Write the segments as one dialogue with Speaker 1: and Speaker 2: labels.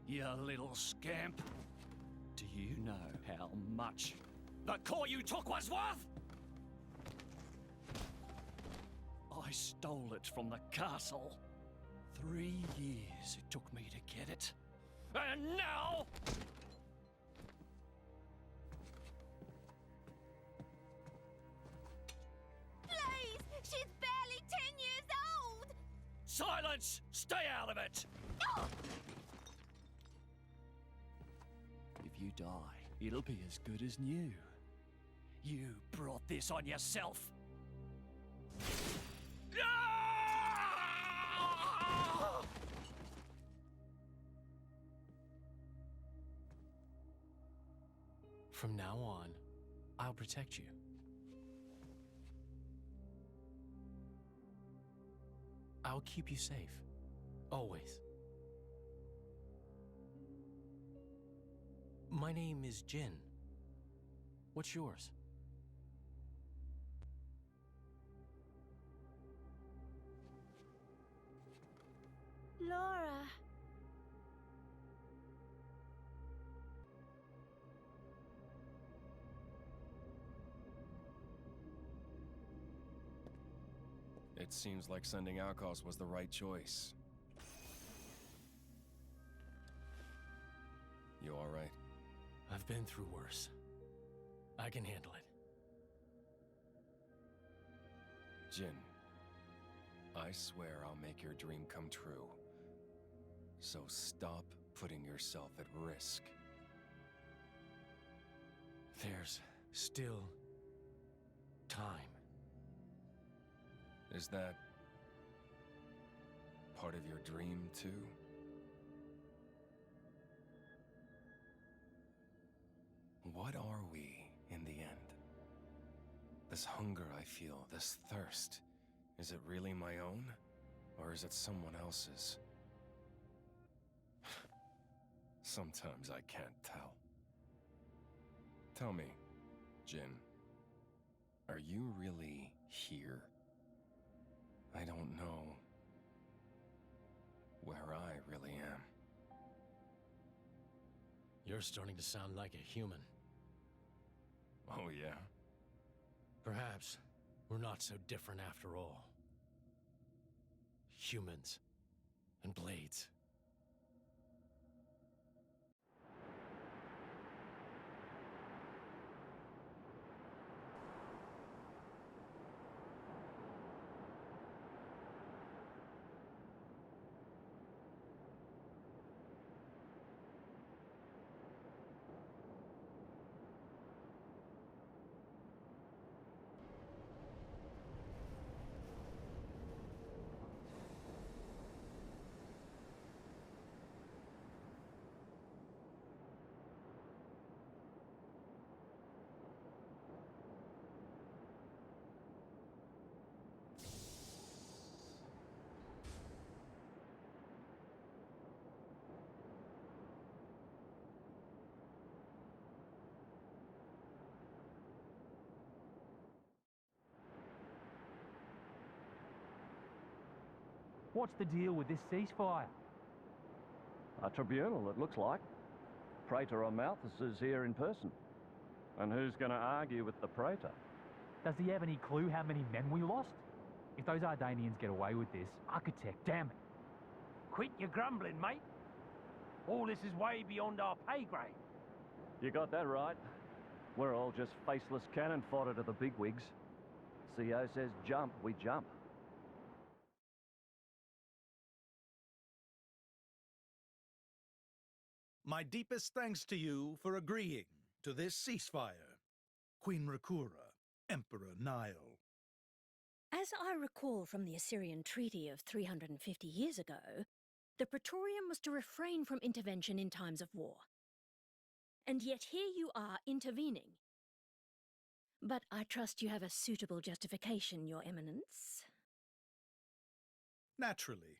Speaker 1: You little scamp. Do you know how much the core you took was worth? I stole it from the castle. 3 years it took me to get it. And now...
Speaker 2: Please! She's barely 10 years old!
Speaker 1: Silence! Stay out of it!
Speaker 2: Oh!
Speaker 1: If you die, it'll be as good as new. You brought this on yourself.
Speaker 3: From now on, I'll protect you. I'll keep you safe. Always. My name is Jin. What's yours?
Speaker 2: Laura.
Speaker 4: It seems like sending Outcasts was the right choice. You all right?
Speaker 3: I've been through worse. I can handle it.
Speaker 4: Jin, I swear I'll make your dream come true. So stop putting yourself at risk.
Speaker 3: There's still time.
Speaker 4: Is that part of your dream, too? What are we, in the end? This hunger I feel, this thirst, is it really my own? Or is it someone else's? Sometimes I can't tell. Tell me, Jin, are you really here? I don't know where I really am.
Speaker 3: You're starting to sound like a human.
Speaker 4: Oh, yeah?
Speaker 3: Perhaps we're not so different after all. Humans and blades.
Speaker 5: What's the deal with this ceasefire?
Speaker 6: A tribunal, it looks like. Praetor or Malthus is here in person. And who's going to argue with the Praetor?
Speaker 5: Does he have any clue how many men we lost? If those Ardanians get away with this, Architect, damn it.
Speaker 7: Quit your grumbling, mate. All this is way beyond our pay grade.
Speaker 6: You got that right. We're all just faceless cannon fodder to the bigwigs. CO says jump, we jump.
Speaker 8: My deepest thanks to you for agreeing to this ceasefire, Queen Rakura, Emperor Nile.
Speaker 9: As I recall from the Assyrian treaty of 350 years ago, the Praetorium was to refrain from intervention in times of war. And yet here you are intervening. But I trust you have a suitable justification, Your Eminence.
Speaker 8: Naturally.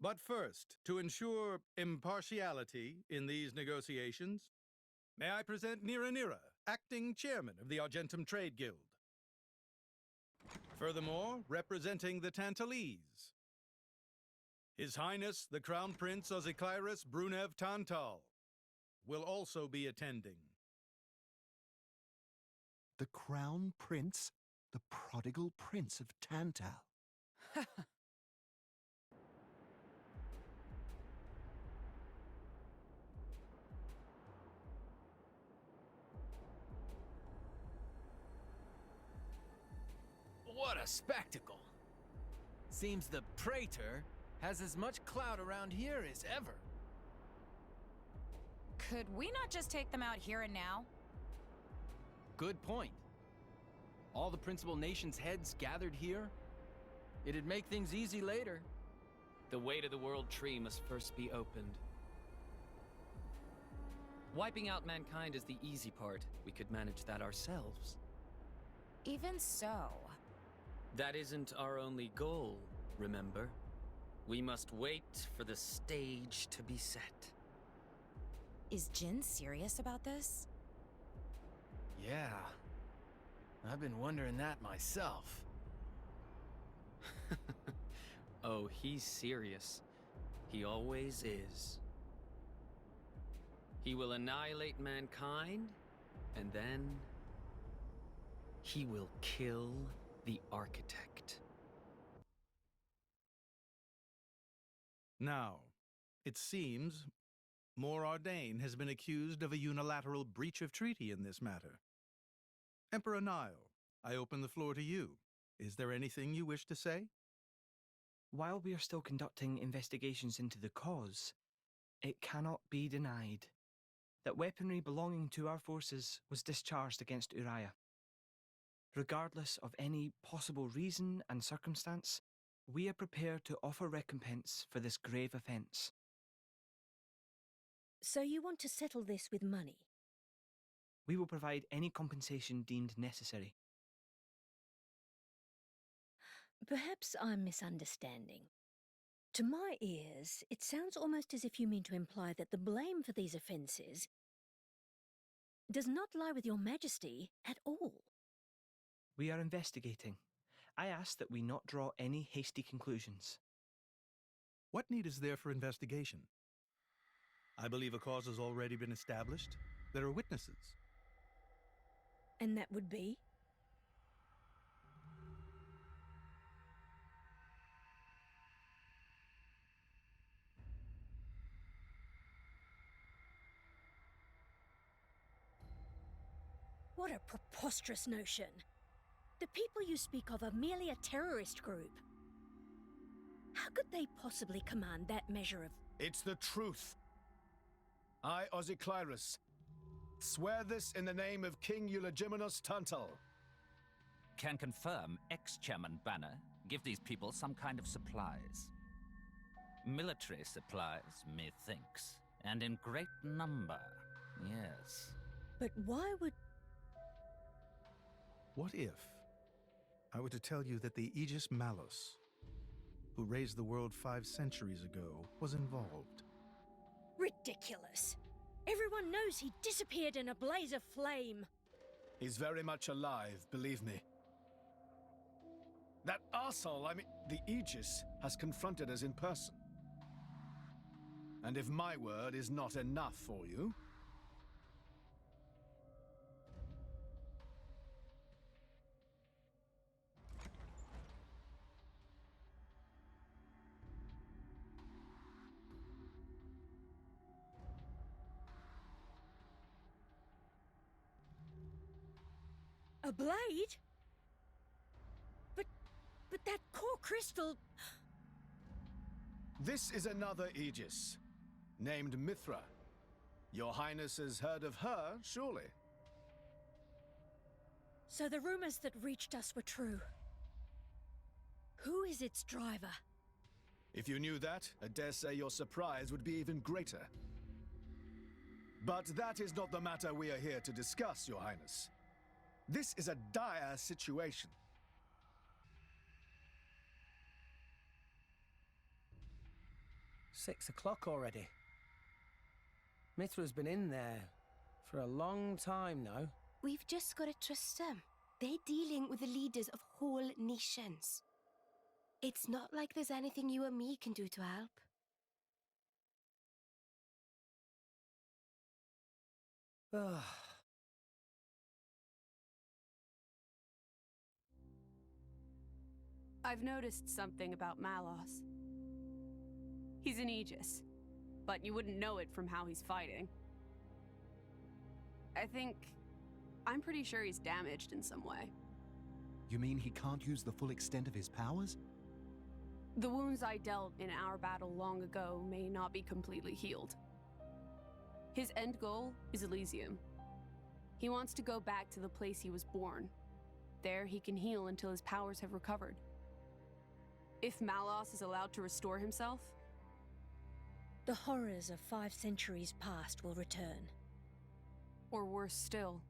Speaker 8: But first, to ensure impartiality in these negotiations, may I present Nira, acting chairman of the Argentum Trade Guild. Furthermore, representing the Tantalese, His Highness, the Crown Prince Ozikairis Brunev Tantal, will also be attending.
Speaker 10: The Crown Prince? The prodigal Prince of Tantal.
Speaker 11: What a spectacle! Seems the Praetor has as much clout around here as ever.
Speaker 2: Could we not just take them out here and now?
Speaker 11: Good point. All the principal nations' heads gathered here? It'd make things easy later.
Speaker 1: The way to the world tree must first be opened. Wiping out mankind is the easy part. We could manage that ourselves.
Speaker 2: Even so.
Speaker 1: That isn't our only goal, remember? We must wait for the stage to be set.
Speaker 2: Is Jin serious about this?
Speaker 11: Yeah. I've been wondering that myself.
Speaker 1: Oh, he's serious. He always is. He will annihilate mankind, and then he will kill the architect.
Speaker 8: Now, it seems Mor Ardain has been accused of a unilateral breach of treaty in this matter. Emperor Nile, I open the floor to you. Is there anything you wish to say?
Speaker 12: While we are still conducting investigations into the cause, it cannot be denied that weaponry belonging to our forces was discharged against Uriah. Regardless of any possible reason and circumstance, we are prepared to offer recompense for this grave offence.
Speaker 9: So you want to settle this with money?
Speaker 12: We will provide any compensation deemed necessary.
Speaker 9: Perhaps I'm misunderstanding. To my ears, it sounds almost as if you mean to imply that the blame for these offences does not lie with your Majesty at all.
Speaker 12: We are investigating. I ask that we not draw any hasty conclusions.
Speaker 8: What need is there for investigation? I believe a cause has already been established. There are witnesses.
Speaker 9: And that would be? What a preposterous notion. The people you speak of are merely a terrorist group. How could they possibly command that measure of...
Speaker 13: It's the truth. I, Ozikairis, swear this in the name of King Eulegimenos Tantal.
Speaker 14: Can confirm ex-chairman Banner give these people some kind of supplies. Military supplies, methinks, and in great number, yes.
Speaker 9: But why would...
Speaker 8: What if I were to tell you that the Aegis Malus, who raised the world 5 centuries ago, was involved?
Speaker 9: Ridiculous. Everyone knows he disappeared in a blaze of flame.
Speaker 13: He's very much alive, believe me. That arsehole, the Aegis, has confronted us in person. And if my word is not enough for you...
Speaker 9: A blade? But that core crystal...
Speaker 13: This is another Aegis, named Mithra. Your Highness has heard of her, surely?
Speaker 9: So the rumors that reached us were true. Who is its driver?
Speaker 13: If you knew that, I dare say your surprise would be even greater. But that is not the matter we are here to discuss, Your Highness. This is a dire situation.
Speaker 11: "6 o'clock already. Mithra's been in there for a long time now.
Speaker 15: We've just got to trust them. They're dealing with the leaders of whole nations.
Speaker 2: It's not like there's anything you or me can do to help.
Speaker 15: I've noticed something about Malos. He's an Aegis, but you wouldn't know it from how he's fighting. I'm pretty sure he's damaged in some way.
Speaker 10: You mean he can't use the full extent of his powers?
Speaker 15: The wounds I dealt in our battle long ago may not be completely healed. His end goal is Elysium. He wants to go back to the place he was born. There he can heal until his powers have recovered. If Malos is allowed to restore himself,
Speaker 9: the horrors of 5 centuries past will return.
Speaker 15: Or worse still,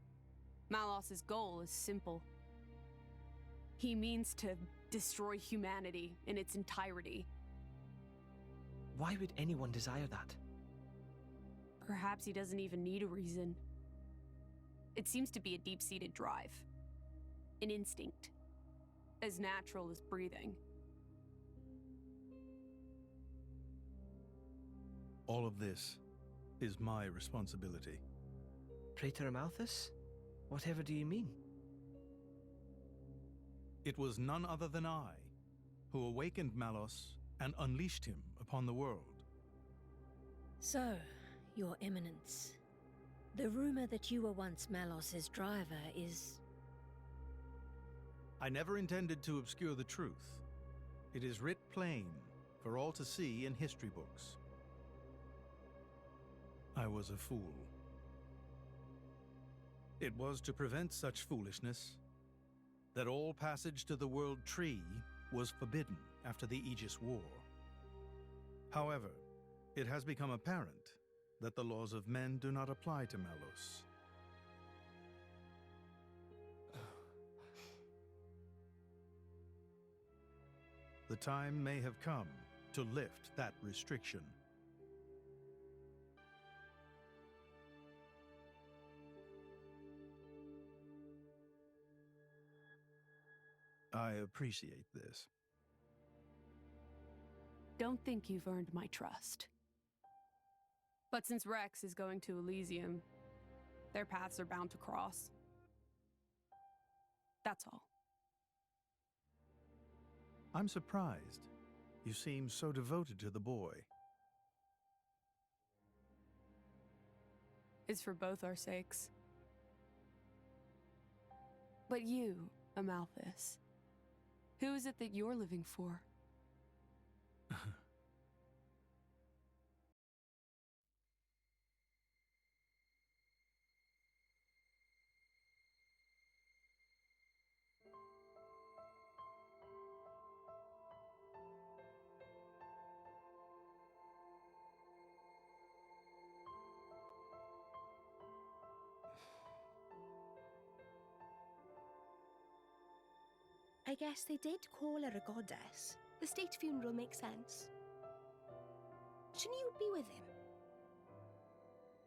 Speaker 15: Malos's goal is simple. He means to destroy humanity in its entirety.
Speaker 12: Why would anyone desire that?
Speaker 15: Perhaps he doesn't even need a reason. It seems to be a deep-seated drive. An instinct. As natural as breathing.
Speaker 8: All of this is my responsibility.
Speaker 12: Praetor Amalthus? Whatever do you mean?
Speaker 8: It was none other than I who awakened Malos and unleashed him upon the world.
Speaker 9: So, Your Eminence, the rumor that you were once Malos's driver is...
Speaker 8: I never intended to obscure the truth. It is writ plain for all to see in history books. I was a fool. It was to prevent such foolishness that all passage to the World Tree was forbidden after the Aegis War. However, it has become apparent that the laws of men do not apply to Malos. The time may have come to lift that restriction. I appreciate this.
Speaker 15: Don't think you've earned my trust. But since Rex is going to Elysium, their paths are bound to cross. That's all.
Speaker 8: I'm surprised. You seem so devoted to the boy.
Speaker 15: It's for both our sakes. But you, Amalthus, who is it that you're living for?
Speaker 2: I guess they did call her a goddess. The state funeral makes sense. Shouldn't you be with him?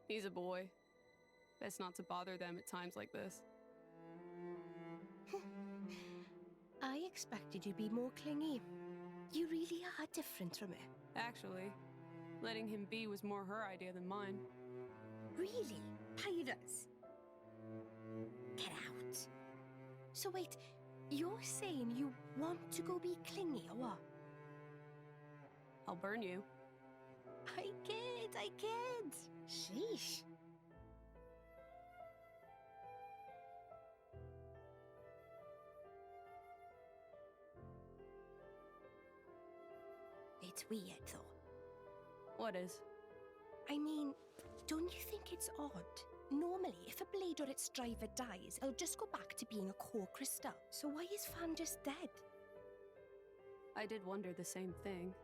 Speaker 15: He's a boy. Best not to bother them at times like this.
Speaker 2: I expected you to be more clingy. You really are different from her.
Speaker 15: Actually, letting him be was more her idea than mine.
Speaker 2: Really? Pirates? Get out. So wait, you're saying you want to go be clingy or what?
Speaker 15: I'll burn you.
Speaker 2: I kid. Sheesh. It's weird, though.
Speaker 15: What is?
Speaker 2: I mean, don't you think it's odd? Normally, if a blade or its driver dies, it'll just go back to being a core crystal. So why is Fan just dead?
Speaker 15: I did wonder the same thing.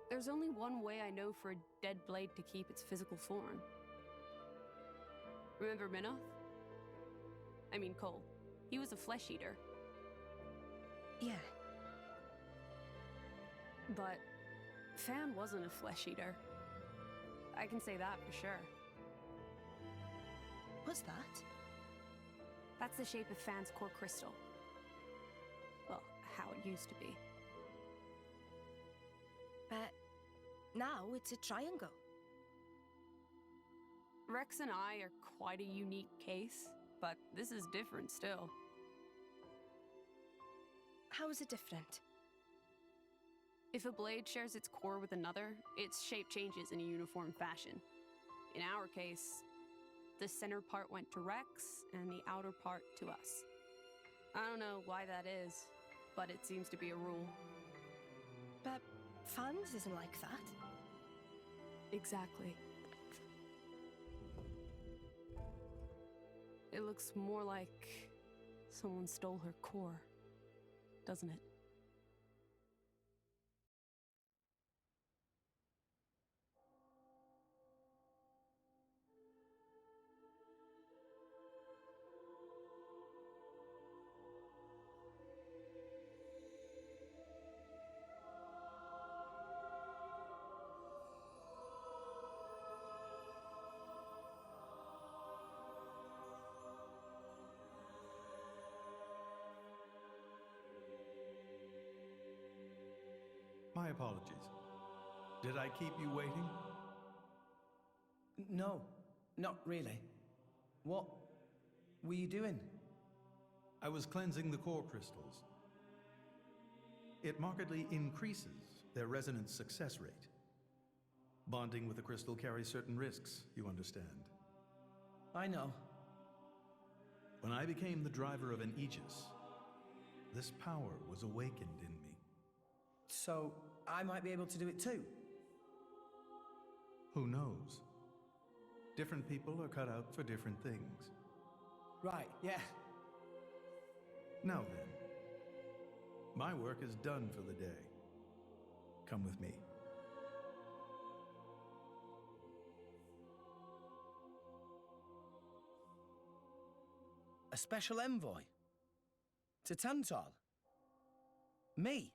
Speaker 15: There's only one way I know for a dead blade to keep its physical form. Remember Minoth? I mean Cole. He was a flesh eater.
Speaker 2: Yeah.
Speaker 15: But Fan wasn't a flesh eater. I can say that for sure.
Speaker 2: What's that?
Speaker 15: That's the shape of Fan's core crystal. Well, how it used to be.
Speaker 2: Now it's a triangle.
Speaker 15: Rex and I are quite a unique case, but this is different still.
Speaker 2: How is it different?
Speaker 15: If a blade shares its core with another, its shape changes in a uniform fashion. In our case, the center part went to Rex and the outer part to us. I don't know why that is, but it seems to be a rule.
Speaker 2: But fans isn't like that.
Speaker 15: Exactly. It looks more like someone stole her core, doesn't it?
Speaker 8: My apologies. Did I keep you waiting?
Speaker 16: No, not really. What were you doing?
Speaker 8: I was cleansing the core crystals. It markedly increases their resonance success rate. Bonding with a crystal carries certain risks, you understand.
Speaker 16: I know.
Speaker 8: When I became the driver of an Aegis, this power was awakened in me.
Speaker 16: So, I might be able to do it too?
Speaker 8: Who knows? Different people are cut out for different things.
Speaker 16: Right, yeah.
Speaker 8: Now then, my work is done for the day. Come with me.
Speaker 16: A special envoy? To Tantal? Me?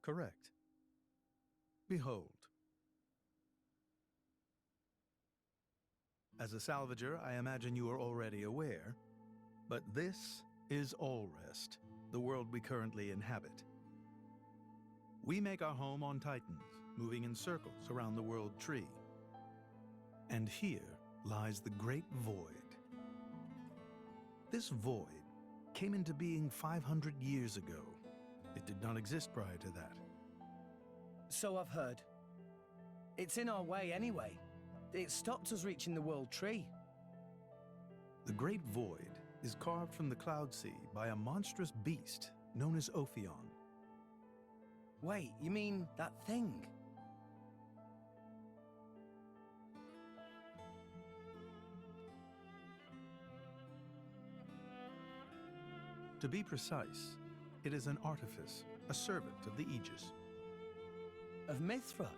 Speaker 8: Correct. Behold. As a salvager, I imagine you are already aware, but this is Alrest, the world we currently inhabit. We make our home on Titans, moving in circles around the world tree. And here lies the Great Void. This void came into being 500 years ago. It did not exist prior to that.
Speaker 16: So I've heard. It's in our way anyway. It stopped us reaching the world tree.
Speaker 8: The Great Void is carved from the Cloud Sea by a monstrous beast known as Ophion.
Speaker 16: Wait, you mean that thing?
Speaker 8: To be precise, it is an artifice, a servant of the Aegis.
Speaker 16: Of Mithra?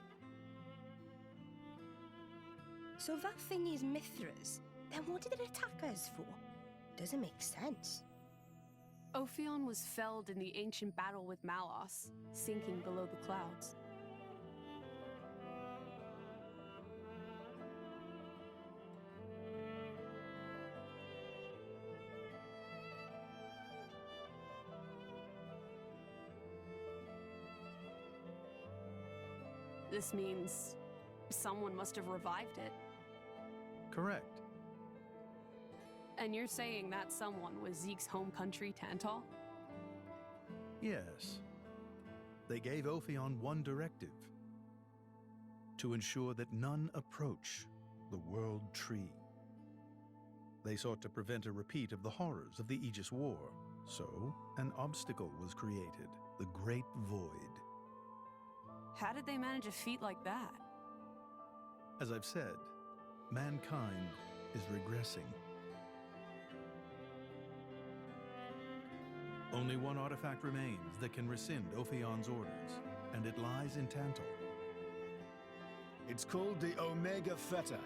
Speaker 2: So that thing is Mithra's. Then what did it attack us for? Doesn't make sense.
Speaker 15: Ophion was felled in the ancient battle with Malos, sinking below the clouds. This means someone must have revived it.
Speaker 8: Correct.
Speaker 15: And you're saying that someone was Zeke's home country, Tantal?
Speaker 8: Yes. They gave Ophion one directive: to ensure that none approach the World Tree. They sought to prevent a repeat of the horrors of the Aegis War, so an obstacle was created, the Great Void.
Speaker 15: How did they manage a feat like that?
Speaker 8: As I've said, mankind is regressing. Only one artifact remains that can rescind Ophion's orders, and it lies in Tantal.
Speaker 13: It's called the Omega Feta,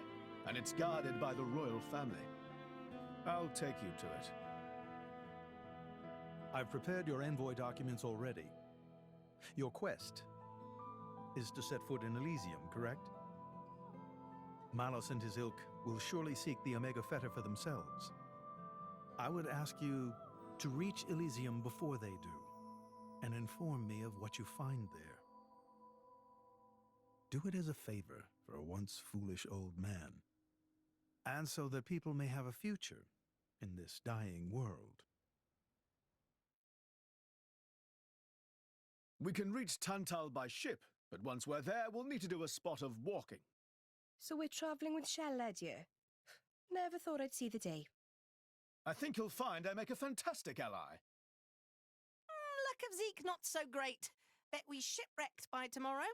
Speaker 13: and it's guarded by the royal family. I'll take you to it.
Speaker 8: I've prepared your envoy documents already. Your quest is to set foot in Elysium, correct? Malos and his ilk will surely seek the Omega Feta for themselves. I would ask you to reach Elysium before they do, and inform me of what you find there. Do it as a favor for a once foolish old man, and so that people may have a future in this dying world.
Speaker 13: We can reach Tantal by ship, but once we're there, we'll need to do a spot of walking.
Speaker 2: So we're travelling with Shell, you? Never thought I'd see the day.
Speaker 13: I think you'll find I make a fantastic ally.
Speaker 17: Luck of Zeke not so great. Bet we shipwrecked by tomorrow.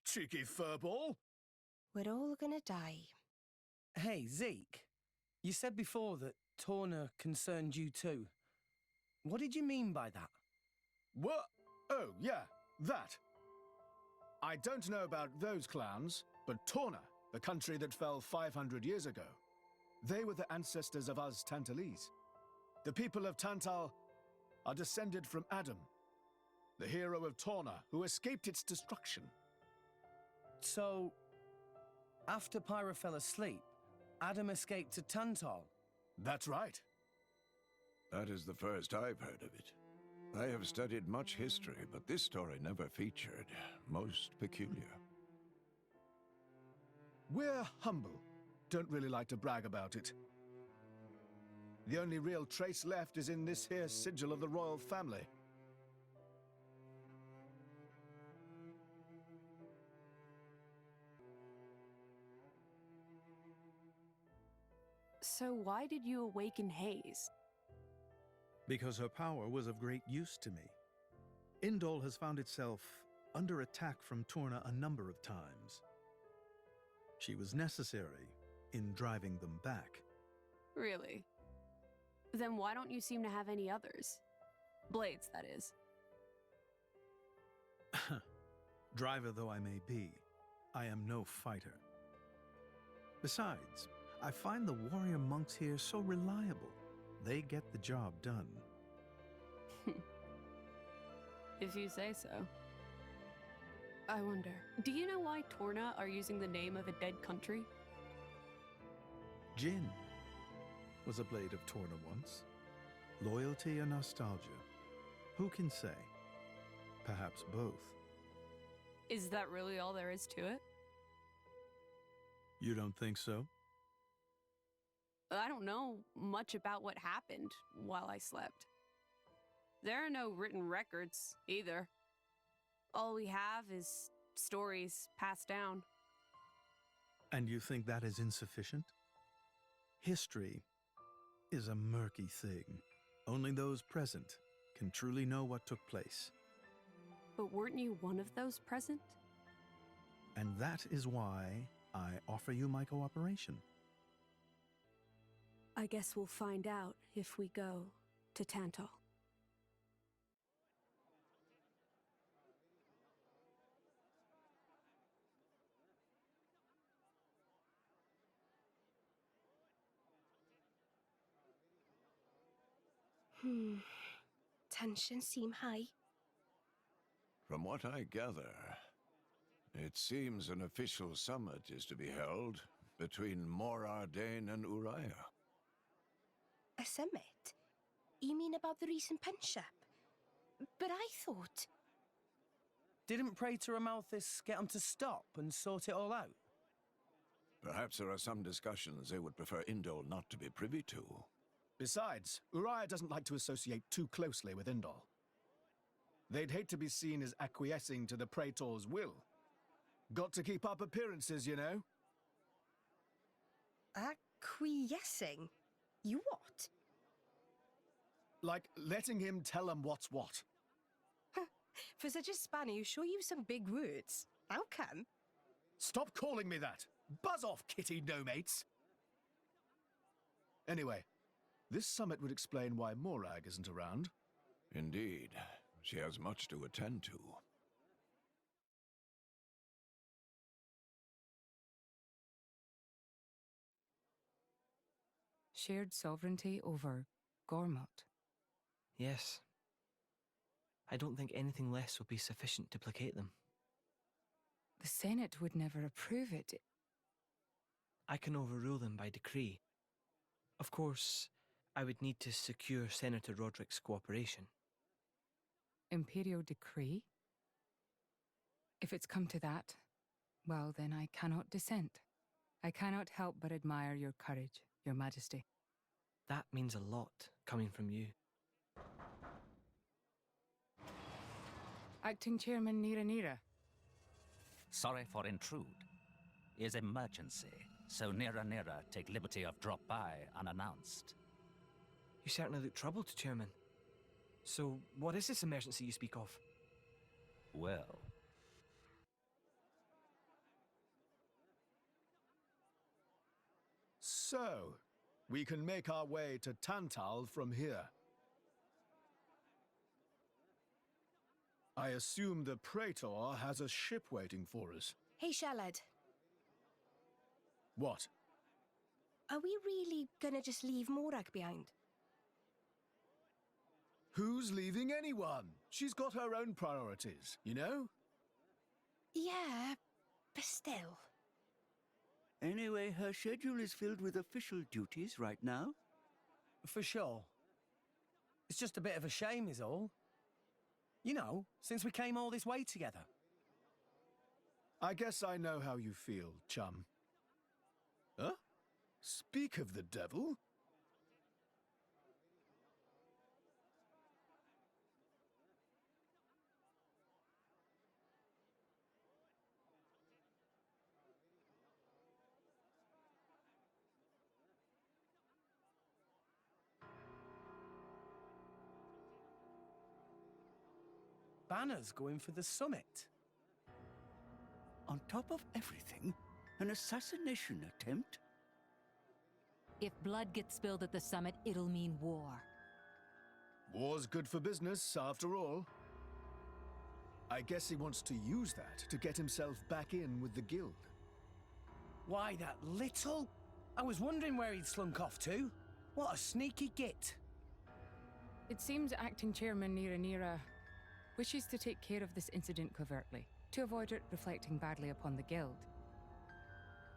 Speaker 13: Cheeky furball.
Speaker 2: We're all gonna die.
Speaker 16: Hey, Zeke. You said before that Torna concerned you too. What did you mean by that?
Speaker 13: What? Oh, yeah, that. I don't know about those clans, but Torna, the country that fell 500 years ago, they were the ancestors of us Tantalese. The people of Tantal are descended from Adam, the hero of Torna who escaped its destruction.
Speaker 16: So, after Pyra fell asleep, Adam escaped to Tantal?
Speaker 13: That's right.
Speaker 18: That is the first I've heard of it. I have studied much history, but this story never featured. Most peculiar.
Speaker 13: We're humble. Don't really like to brag about it. The only real trace left is in this here sigil of the royal family.
Speaker 15: So why did you awaken Haze?
Speaker 8: Because her power was of great use to me. Indol has found itself under attack from Torna a number of times. She was necessary in driving them back.
Speaker 15: Really? Then why don't you seem to have any others? Blades, that is.
Speaker 8: Driver though I may be, I am no fighter. Besides, I find the warrior monks here so reliable. They get the job done.
Speaker 15: If you say so. I wonder, do you know why Torna are using the name of a dead country?
Speaker 8: Jin was a blade of Torna once. Loyalty or nostalgia? Who can say? Perhaps both.
Speaker 15: Is that really all there is to it?
Speaker 8: You don't think so?
Speaker 15: I don't know much about what happened while I slept. There are no written records, either. All we have is stories passed down.
Speaker 8: And you think that is insufficient? History is a murky thing. Only those present can truly know what took place.
Speaker 15: But weren't you one of those present?
Speaker 8: And that is why I offer you my cooperation.
Speaker 15: I guess we'll find out if we go to Tantal.
Speaker 2: Tensions seem high.
Speaker 18: From what I gather, it seems an official summit is to be held between Morardain and Uriah.
Speaker 2: A summit? You mean about the recent penship? But I thought...
Speaker 16: Didn't Praetor Amalthus get them to stop and sort it all out?
Speaker 18: Perhaps there are some discussions they would prefer Indol not to be privy to.
Speaker 13: Besides, Uriah doesn't like to associate too closely with Indol. They'd hate to be seen as acquiescing to the Praetor's will. Got to keep up appearances, you know.
Speaker 2: Acquiescing? You what?
Speaker 13: Like letting him tell them what's what.
Speaker 2: For such a spanner, you sure use some big words. How come?
Speaker 13: Stop calling me that! Buzz off, kitty no-mates! Anyway, this summit would explain why Morag isn't around.
Speaker 18: Indeed. She has much to attend to.
Speaker 19: Shared sovereignty over Gormott.
Speaker 12: Yes. I don't think anything less would be sufficient to placate them.
Speaker 19: The Senate would never approve it.
Speaker 12: I can overrule them by decree. Of course, I would need to secure Senator Roderick's cooperation.
Speaker 19: Imperial decree? If it's come to that, well, then I cannot dissent. I cannot help but admire your courage, your majesty.
Speaker 12: That means a lot, coming from you.
Speaker 19: Acting Chairman Nira.
Speaker 14: Sorry for intrude. Is emergency, so Nira take liberty of drop by unannounced.
Speaker 12: You certainly look troubled, Chairman. So, what is this emergency you speak of?
Speaker 14: Well...
Speaker 13: So, we can make our way to Tantal from here. I assume the Praetor has a ship waiting for us.
Speaker 2: Hey, Shalad.
Speaker 13: What?
Speaker 2: Are we really gonna just leave Morag behind?
Speaker 13: Who's leaving anyone? She's got her own priorities, you know?
Speaker 2: Yeah, but still.
Speaker 20: Anyway, her schedule is filled with official duties right now.
Speaker 16: For sure. It's just a bit of a shame is all. You know, since we came all this way together.
Speaker 13: I guess I know how you feel, chum. Huh? Speak of the devil.
Speaker 16: Banner's going for the summit.
Speaker 20: On top of everything, an assassination attempt?
Speaker 21: If blood gets spilled at the summit, it'll mean war.
Speaker 13: War's good for business, after all. I guess he wants to use that to get himself back in with the guild.
Speaker 16: Why, that little... I was wondering where he'd slunk off to. What a sneaky git.
Speaker 19: It seems Acting Chairman Nira wishes to take care of this incident covertly, to avoid it reflecting badly upon the guild.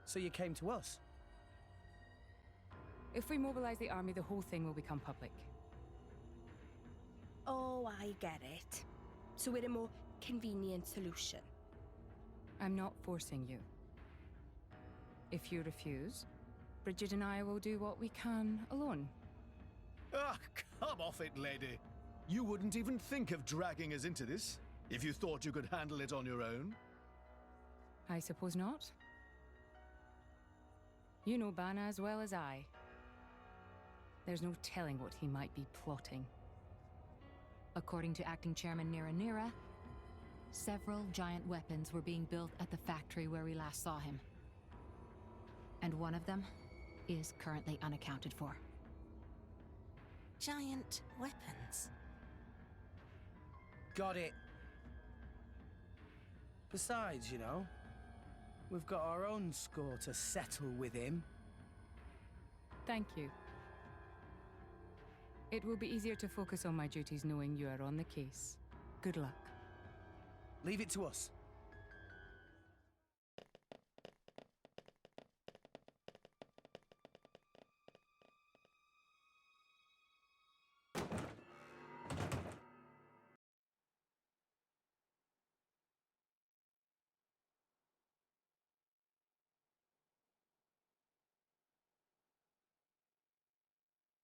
Speaker 16: So you came to us?
Speaker 19: If we mobilize the army, the whole thing will become public.
Speaker 2: Oh, I get it. So we're a more convenient solution.
Speaker 19: I'm not forcing you. If you refuse, Bridget and I will do what we can alone.
Speaker 13: Ah, come off it, lady. You wouldn't even think of dragging us into this, if you thought you could handle it on your own.
Speaker 19: I suppose not. You know Bana as well as I. There's no telling what he might be plotting.
Speaker 21: According to Acting Chairman Nira, several giant weapons were being built at the factory where we last saw him. And one of them is currently unaccounted for.
Speaker 2: Giant weapons?
Speaker 16: Got it. Besides, you know, we've got our own score to settle with him.
Speaker 19: Thank you. It will be easier to focus on my duties knowing you are on the case. Good luck.
Speaker 16: Leave it to us.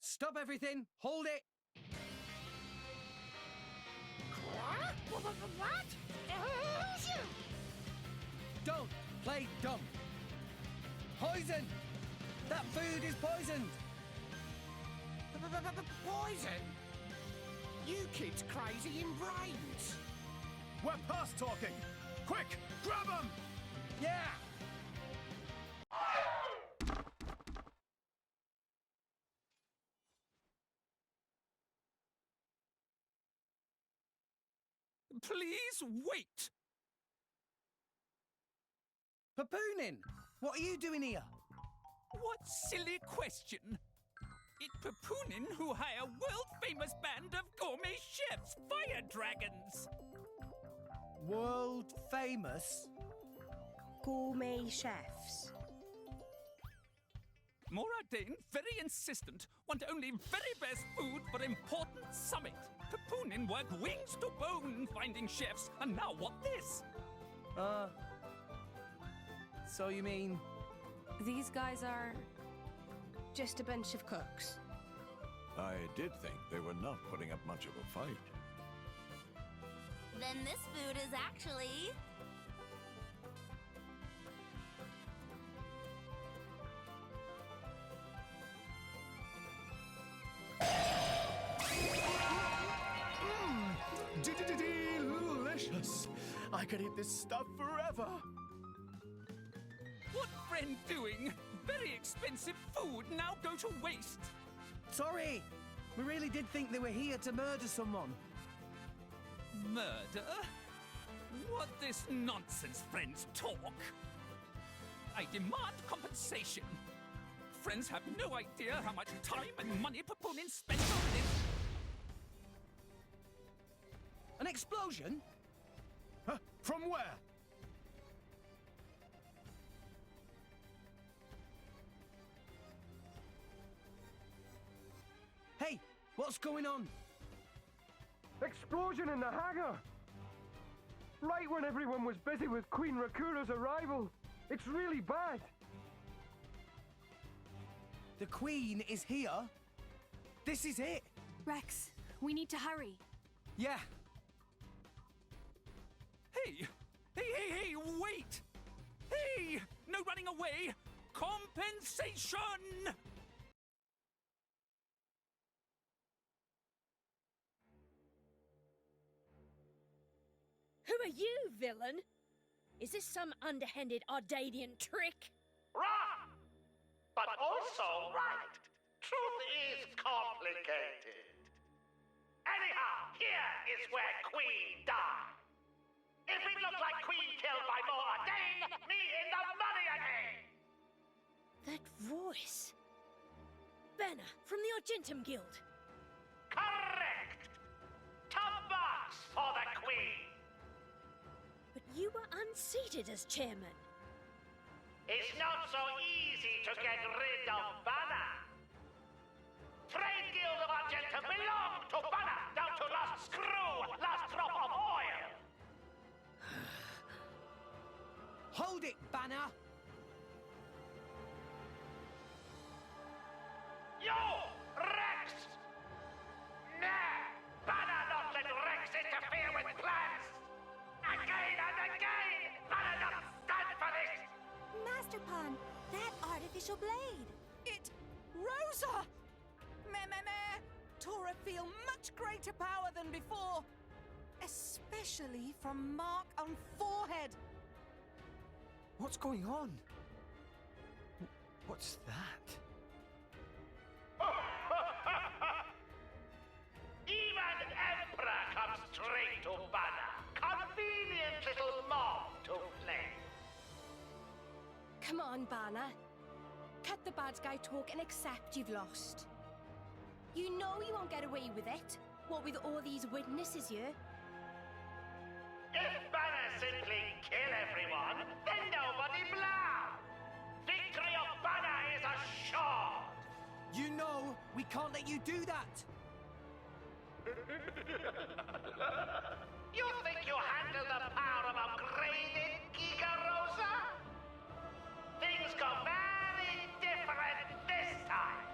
Speaker 16: Stop everything! Hold it!
Speaker 7: What? Who's you?
Speaker 16: Don't play dumb! Poison! That food is poisoned!
Speaker 7: Poison? You kids crazy in brains.
Speaker 13: We're past talking! Quick, grab him!
Speaker 16: Yeah!
Speaker 7: Please wait!
Speaker 16: Papoonin! What are you doing here?
Speaker 7: What silly question! It's Papoonin who hire world-famous band of gourmet chefs, fire dragons!
Speaker 16: World famous?
Speaker 2: Gourmet chefs.
Speaker 7: Moradane, very insistent, want only very best food for important summit. Papoonin work wings to bone finding chefs, and now what this?
Speaker 16: So you mean...
Speaker 15: These guys are...
Speaker 2: Just a bunch of cooks.
Speaker 18: I did think they were not putting up much of a fight.
Speaker 4: Then this food is actually...
Speaker 13: Delicious! I could eat this stuff forever!
Speaker 7: What friend doing? Very expensive food now go to waste.
Speaker 16: Sorry! We really did think they were here to murder someone.
Speaker 7: Murder? What this nonsense friends talk? I demand compensation. Friends have no idea how much time and money proponents spend on this.
Speaker 16: An explosion?
Speaker 13: Huh? From where?
Speaker 16: Hey, what's going on?
Speaker 22: Explosion in the hangar! Right when everyone was busy with Queen Rakura's arrival. It's really bad.
Speaker 16: The Queen is here? This is it?
Speaker 15: Rex, we need to hurry.
Speaker 16: Yeah.
Speaker 7: Hey! Hey, wait! Hey! No running away! Compensation!
Speaker 9: Who are you, villain? Is this some underhanded Ardanian trick?
Speaker 23: Wrong! But also right. Truth is complicated. Anyhow, here is where Queen died. If it looked like Queen killed by more Dane, me in the money again!
Speaker 9: That voice. Banner from the Argentum Guild.
Speaker 23: Correct! Top marks for the Queen!
Speaker 9: But you were unseated as chairman.
Speaker 23: It's not so easy to get rid of Banner. Trade Guild of Argentum belong to Banner, down to last screw, last drop of oil!
Speaker 16: Hold it, Banner!
Speaker 23: You! Rex! Nah! Banner not let Rex interfere with plans! Again and again! Banner not stand for this!
Speaker 2: Master Pan, that artificial blade.
Speaker 17: It... Rosa! Meh. Tora feel much greater power than before. Especially from mark on forehead.
Speaker 12: What's going on? What's that?
Speaker 23: Even Emperor comes straight to Banner. Convenient little mob to play.
Speaker 2: Come on, Banner. Cut the bad guy talk and accept you've lost. You know you won't get away with it. What with all these witnesses here?
Speaker 23: If Banner simply kill everyone, then nobody blow. Victory of Banner is assured.
Speaker 16: You know we can't let you do that.
Speaker 23: You think you handle the power of upgraded Giga Rosa? Things go very different this time.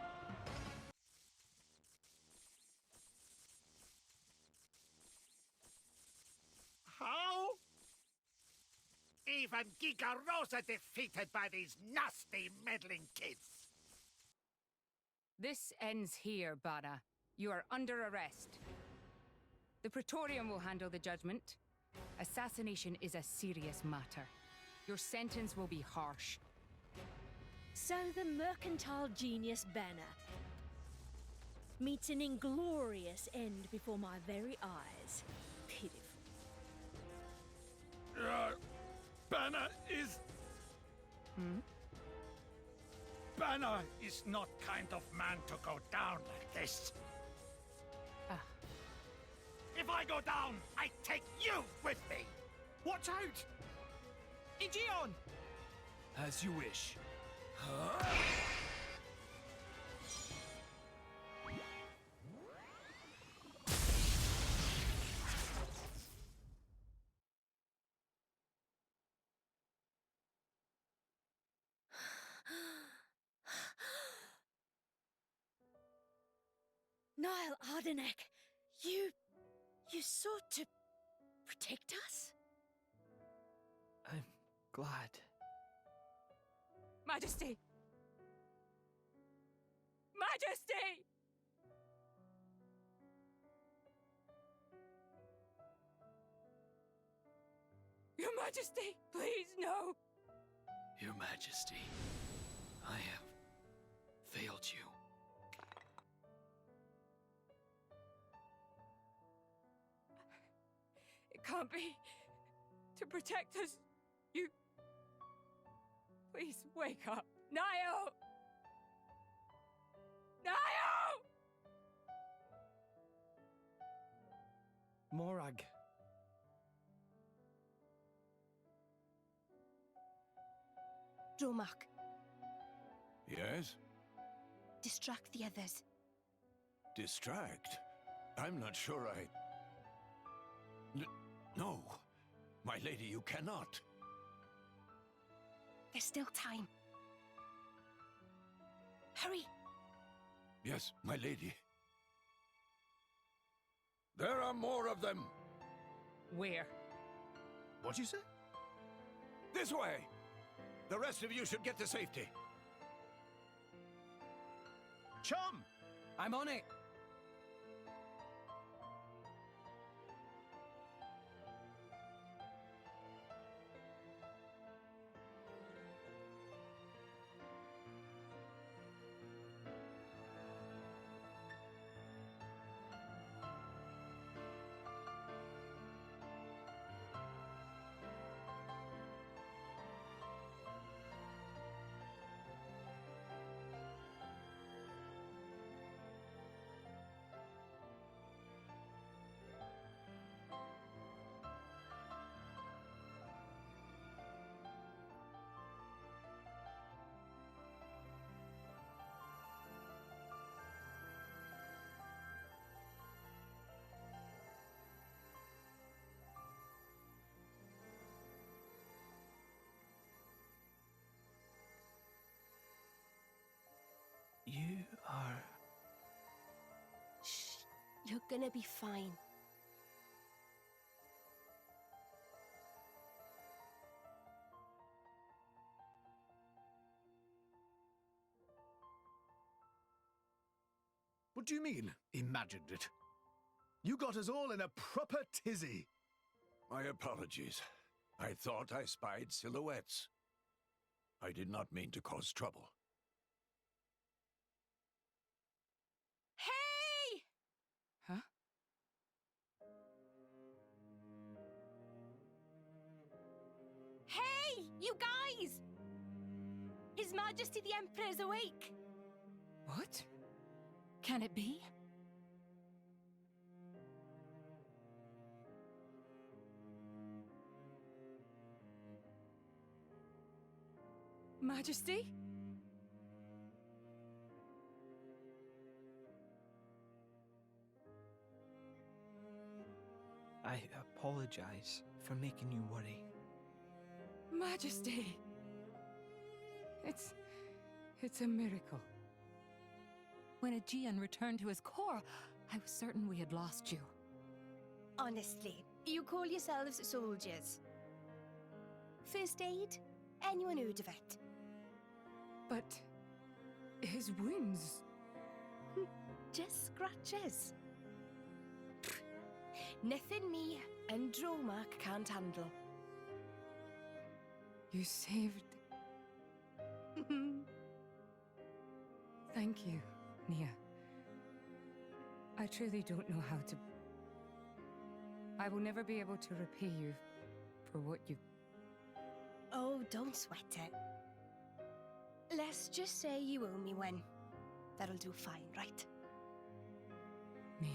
Speaker 23: How? Even Giga Rosa defeated by these nasty meddling kids.
Speaker 19: This ends here, Banner. You are under arrest. The Praetorium will handle the judgment. Assassination is a serious matter. Your sentence will be harsh.
Speaker 9: So the mercantile genius Banner meets an inglorious end before my very eyes. Pitiful.
Speaker 1: Banner is... Banner is not kind of man to go down like this. If I go down, I take you with me.
Speaker 16: Watch out! Igion!
Speaker 3: As you wish.
Speaker 9: Niall Ardenek, you sought to protect us?
Speaker 12: I'm glad.
Speaker 19: Majesty! Majesty! Your Majesty, please, no!
Speaker 1: Your Majesty, I have failed you.
Speaker 19: It can't be. To protect us, you... Please, wake up. Niall! Niall!
Speaker 16: Morag.
Speaker 2: Dromark,
Speaker 18: Yes?
Speaker 2: distract the others.
Speaker 18: Distract? I'm not sure No. My lady, you cannot.
Speaker 2: There's still time. Hurry!
Speaker 18: Yes, my lady. There are more of them.
Speaker 19: Where?
Speaker 13: What'd you say?
Speaker 18: This way! The rest of you should get to safety.
Speaker 13: Chum!
Speaker 16: I'm on it.
Speaker 12: You are...
Speaker 2: Shh. You're gonna be fine.
Speaker 13: What do you mean, imagined it? You got us all in a proper tizzy.
Speaker 18: My apologies. I thought I spied silhouettes. I did not mean to cause trouble.
Speaker 19: Hey! Huh?
Speaker 2: Hey, you guys! His Majesty the Emperor's awake.
Speaker 19: What? Can it be? Majesty?
Speaker 12: I apologize for making you worry.
Speaker 19: Majesty! It's a miracle.
Speaker 21: When Aegean returned to his core, I was certain we had lost you.
Speaker 2: Honestly, you call yourselves soldiers. First aid? Anyone heard of it?
Speaker 19: But his wounds...
Speaker 2: Just scratches. Nothing me and Dromark can't handle.
Speaker 19: You saved... Thank you, Nia. I truly don't know how to... I will never be able to repay you for what you...
Speaker 2: Oh, don't sweat it. Let's just say you owe me one. That'll do fine, right?
Speaker 19: Nia.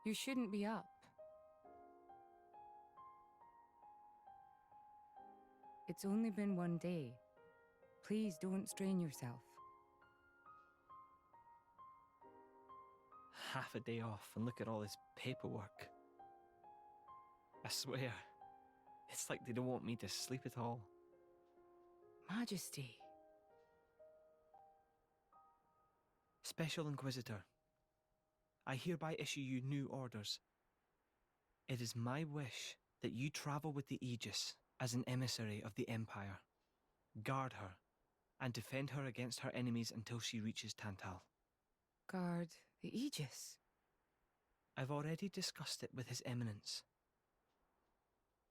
Speaker 19: You shouldn't be up. It's only been one day. Please don't strain yourself.
Speaker 12: Half a day off and look at all this paperwork. I swear, it's like they don't want me to sleep at all.
Speaker 19: Majesty.
Speaker 12: Special Inquisitor, I hereby issue you new orders. It is my wish that you travel with the Aegis as an emissary of the Empire. Guard her, and defend her against her enemies until she reaches Tantal.
Speaker 19: Guard the Aegis?
Speaker 12: I've already discussed it with His Eminence.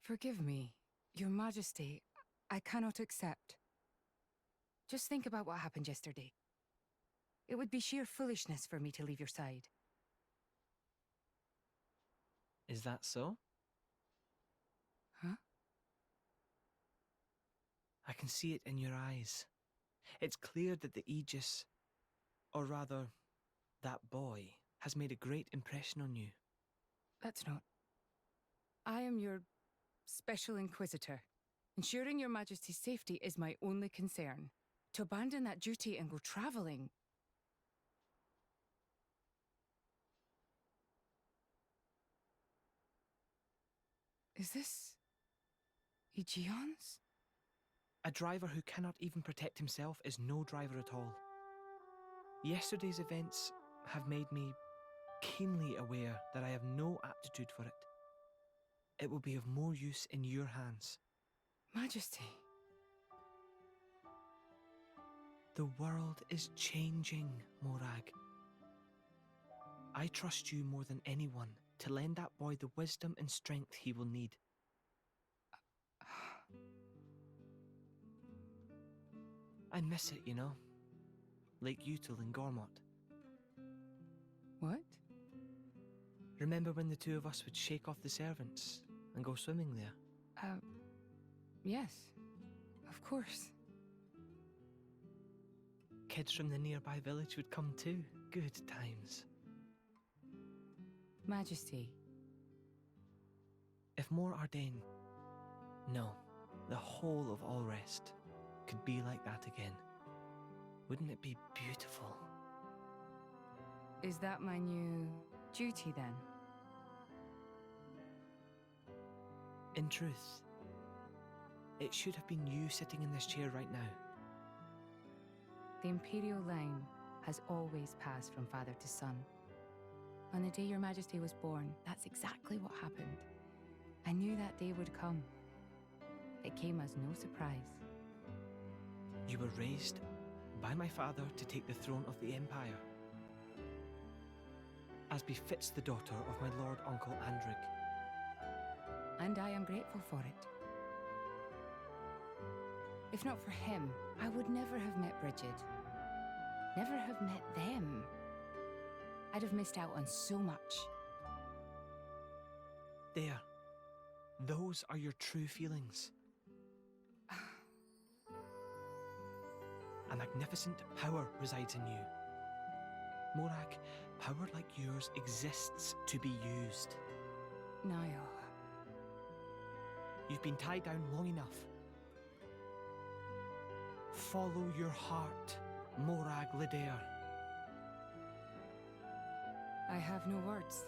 Speaker 19: Forgive me, Your Majesty. I cannot accept. Just think about what happened yesterday. It would be sheer foolishness for me to leave your side.
Speaker 12: Is that so?
Speaker 19: Huh?
Speaker 12: I can see it in your eyes. It's clear that the Aegis, or rather, that boy, has made a great impression on you.
Speaker 19: That's not... I am your Special Inquisitor. Ensuring Your Majesty's safety is my only concern. To abandon that duty and go traveling... Is this... Aegeon's?
Speaker 12: A driver who cannot even protect himself is no driver at all. Yesterday's events have made me keenly aware that I have no aptitude for it. It will be of more use in your hands.
Speaker 19: Majesty.
Speaker 12: The world is changing, Morag. I trust you more than anyone to lend that boy the wisdom and strength he will need. I miss it, you know. Lake Util and Gormott.
Speaker 19: What?
Speaker 12: Remember when the two of us would shake off the servants and go swimming there?
Speaker 19: Yes. Of course.
Speaker 12: Kids from the nearby village would come too. Good times.
Speaker 19: Majesty.
Speaker 12: If more Ardain, no, the whole of Alrest, could be like that again, wouldn't it be beautiful?
Speaker 19: Is that my new duty then?
Speaker 12: In truth, it should have been you sitting in this chair right now.
Speaker 19: The Imperial line has always passed from father to son. On the day Your Majesty was born, that's exactly what happened. I knew that day would come. It came as no surprise.
Speaker 12: You were raised by my father to take the throne of the Empire, as befits the daughter of my Lord Uncle Andric.
Speaker 19: And I am grateful for it. If not for him, I would never have met Bridget. Never have met them. I'd have missed out on so much.
Speaker 12: There. Those are your true feelings. A magnificent power resides in you. Morag, power like yours exists to be used.
Speaker 19: Niall.
Speaker 12: You've been tied down long enough. Follow your heart, Morag Lidair.
Speaker 19: I have no words.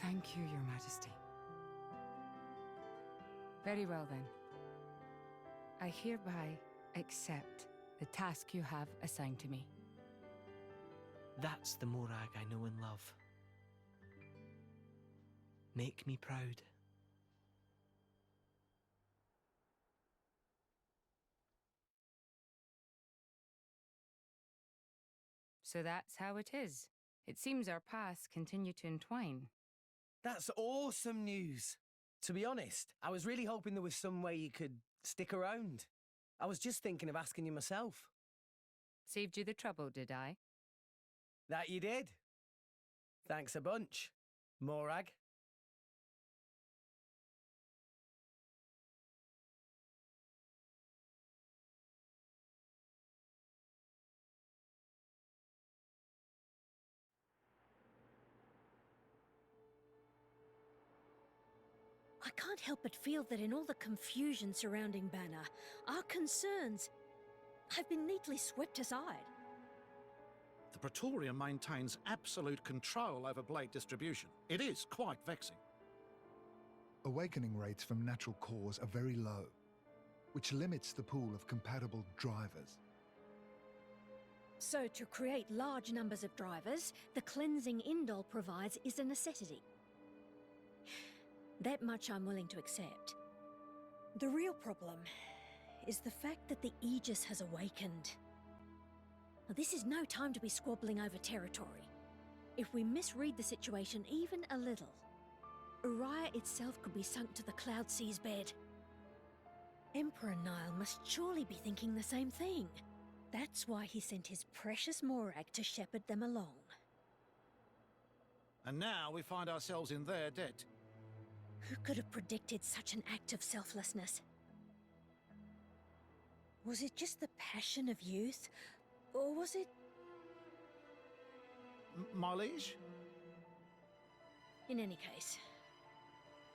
Speaker 19: Thank you, Your Majesty. Very well then. I hereby accept the task you have assigned to me.
Speaker 12: That's the Morag I know and love. Make me proud.
Speaker 19: So that's how it is. It seems our paths continue to entwine.
Speaker 16: That's awesome news. To be honest, I was really hoping there was some way you could stick around. I was just thinking of asking you myself.
Speaker 19: Saved you the trouble, did I?
Speaker 16: That you did. Thanks a bunch, Morag.
Speaker 9: I can't help but feel that in all the confusion surrounding Banner, our concerns have been neatly swept aside.
Speaker 5: The Praetorium maintains absolute control over blade distribution. It is quite vexing.
Speaker 6: awakening rates from natural cores are very low, which limits the pool of compatible drivers.
Speaker 9: So to create large numbers of drivers, the cleansing indol provides is a necessity. That much I'm willing to accept. The real problem is the fact that the Aegis has awakened. Now, this is no time to be squabbling over territory. If we misread the situation even a little, Uriah itself could be sunk to the Cloud Sea's bed. Emperor Nile must surely be thinking the same thing. That's why he sent his precious Morag to shepherd them along.
Speaker 5: And now we find ourselves in their debt.
Speaker 9: Who could have predicted such an act of selflessness? Was it just the passion of youth, or was it...
Speaker 5: My liege?
Speaker 9: In any case,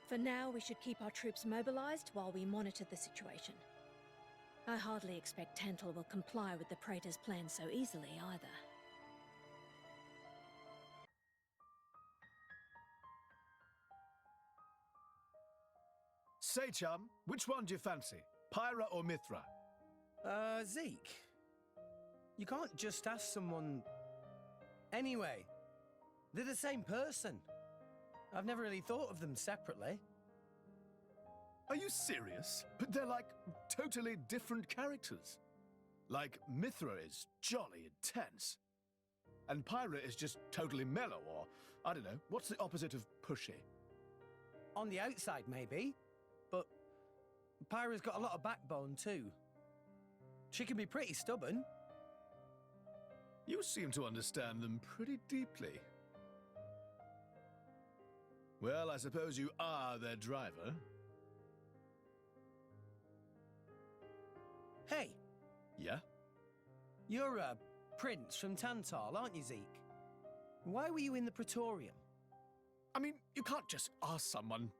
Speaker 9: for now we should keep our troops mobilized while we monitor the situation. I hardly expect Tantal will comply with the Praetor's plan so easily either.
Speaker 13: Say, chum, which one do you fancy? Pyra or Mithra?
Speaker 16: Zeke. You can't just ask someone... Anyway, they're the same person. I've never really thought of them separately.
Speaker 13: Are you serious? But they're like totally different characters. Like, Mithra is jolly intense. And Pyra is just totally mellow, or, I don't know, what's the opposite of pushy?
Speaker 16: On the outside, maybe. But Pyra's got a lot of backbone, too. She can be pretty stubborn.
Speaker 13: You seem to understand them pretty deeply. Well, I suppose you are their driver.
Speaker 16: Hey!
Speaker 13: Yeah?
Speaker 16: You're a prince from Tantal, aren't you, Zeke? Why were you in the Praetorium?
Speaker 13: I mean, you can't just ask someone.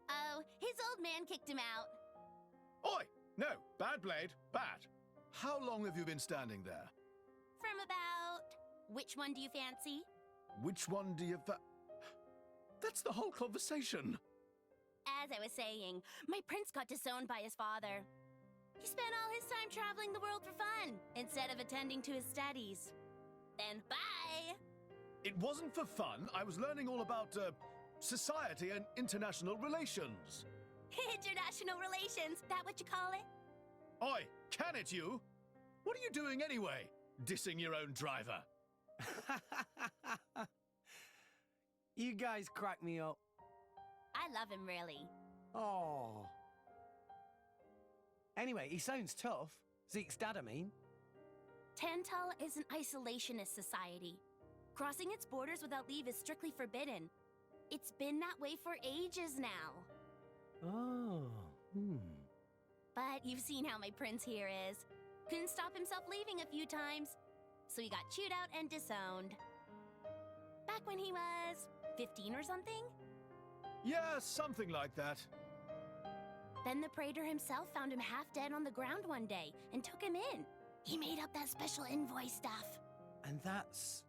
Speaker 4: Oh, his old man kicked him out.
Speaker 13: Oi! No, bad blade, bad. How long have you been standing there?
Speaker 4: From about... Which one do you fancy?
Speaker 13: Which one do you That's the whole conversation.
Speaker 4: As I was saying, my prince got disowned by his father. He spent all his time traveling the world for fun, instead of attending to his studies. Then bye!
Speaker 13: It wasn't for fun. I was learning all about, society and international relations.
Speaker 4: International relations, that what you call it?
Speaker 13: Oi, can it you? What are you doing anyway? Dissing your own driver.
Speaker 16: You guys crack me up.
Speaker 4: I love him, really.
Speaker 16: Oh. Anyway, he sounds tough. Zeke's dad, I mean.
Speaker 4: Tantal is an isolationist society. Crossing its borders without leave is strictly forbidden. It's been that way for ages now.
Speaker 16: Oh,
Speaker 4: But you've seen how my prince here is. Couldn't stop himself leaving a few times, so he got chewed out and disowned. Back when he was 15 or something?
Speaker 13: Yeah, something like that.
Speaker 4: Then the Praetor himself found him half dead on the ground one day and took him in. He made up that special envoy stuff.
Speaker 16: And that's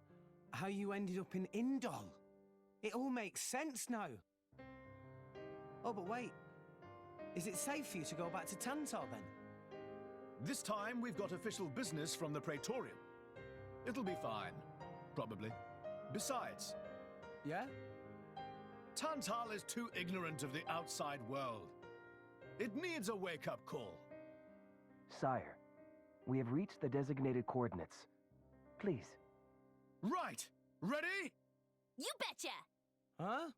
Speaker 16: how you ended up in Indol. It all makes sense now. Oh, but wait. Is it safe for you to go back to Tantal then?
Speaker 13: This time we've got official business from the Praetorium. It'll be fine. Probably. Besides...
Speaker 16: Yeah?
Speaker 13: Tantal is too ignorant of the outside world. It needs a wake-up call.
Speaker 10: Sire, we have reached the designated coordinates. Please.
Speaker 13: Right! Ready?
Speaker 4: You betcha!
Speaker 16: Huh?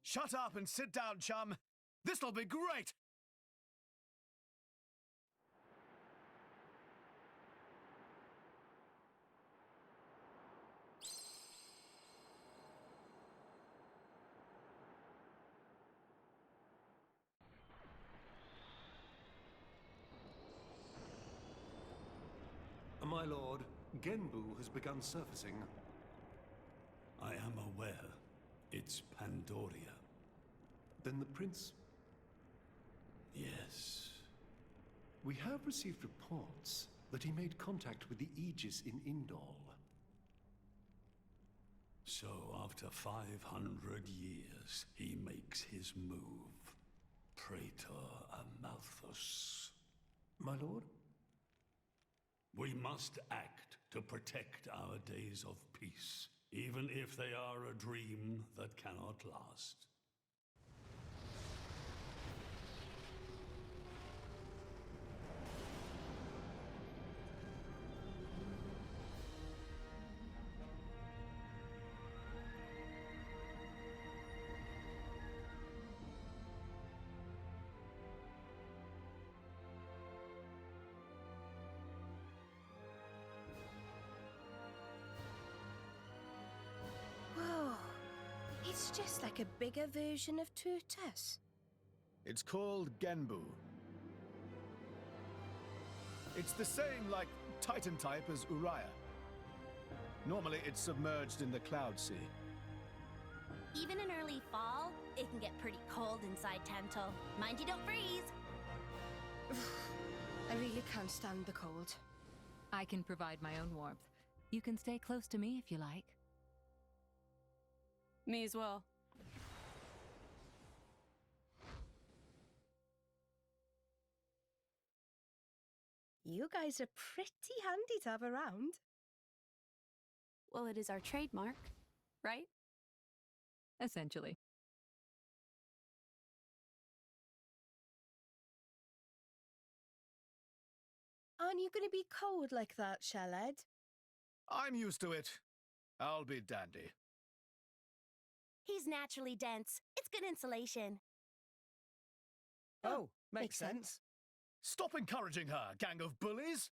Speaker 13: Shut up and sit down, chum. This'll be great!
Speaker 11: My lord, Genbu has begun surfacing.
Speaker 24: I am aware. It's Pandoria.
Speaker 11: Then the prince...
Speaker 24: Yes.
Speaker 11: We have received reports that he made contact with the Aegis in Indol.
Speaker 24: So after 500 years, he makes his move. Praetor Amalthus.
Speaker 11: My lord?
Speaker 24: We must act to protect our days of peace, even if they are a dream that cannot last.
Speaker 2: Whoa. It's just like a bigger version of Turtus.
Speaker 13: It's called Genbu. It's the same, like, Titan type as Uriah. Normally, it's submerged in the Cloud Sea.
Speaker 4: Even in early fall, it can get pretty cold inside Tantal. Mind you don't freeze!
Speaker 2: I really can't stand the cold.
Speaker 21: I can provide my own warmth. You can stay close to me if you like.
Speaker 15: Me as well.
Speaker 2: You guys are pretty handy to have around.
Speaker 15: Well, it is our trademark, right?
Speaker 21: Essentially.
Speaker 2: Aren't you going to be cold like that, Shellhead?
Speaker 13: I'm used to it. I'll be dandy.
Speaker 4: He's naturally dense. It's good insulation.
Speaker 16: Oh, makes sense.
Speaker 13: Stop encouraging her, gang of bullies!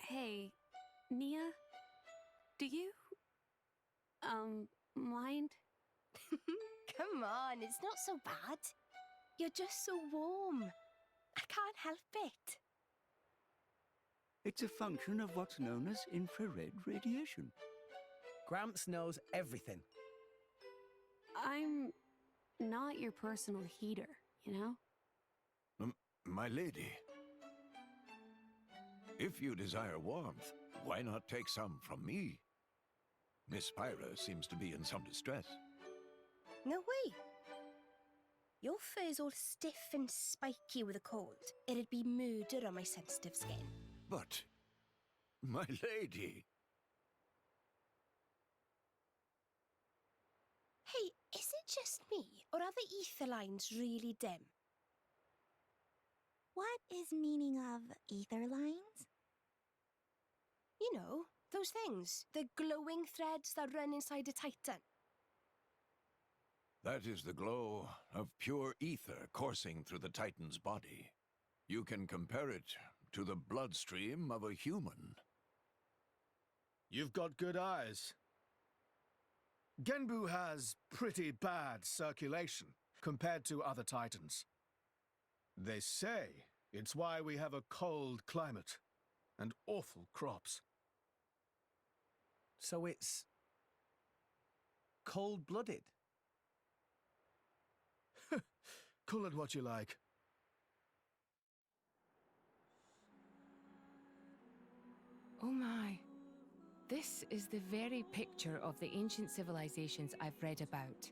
Speaker 15: Hey, Nia? Do you... mind?
Speaker 2: Come on, it's not so bad. You're just so warm. I can't help it.
Speaker 8: It's a function of what's known as infrared radiation.
Speaker 16: Gramps knows everything.
Speaker 15: I'm not your personal heater, you know?
Speaker 18: My lady. If you desire warmth, why not take some from me? Miss Pyra seems to be in some distress.
Speaker 2: No way. Your fur's all stiff and spiky with a cold. It'd be murder on my sensitive skin.
Speaker 18: But, my lady...
Speaker 2: Hey, is it just me, or are the ether lines really dim?
Speaker 14: What is meaning of ether lines?
Speaker 2: You know, those things. The glowing threads that run inside a titan.
Speaker 18: That is the glow of pure ether coursing through the Titan's body. You can compare it to the bloodstream of a human.
Speaker 13: You've got good eyes. Genbu has pretty bad circulation compared to other Titans. They say it's why we have a cold climate and awful crops.
Speaker 16: So it's... cold-blooded?
Speaker 13: Call it what you like.
Speaker 21: Oh my. This is the very picture of the ancient civilizations I've read about.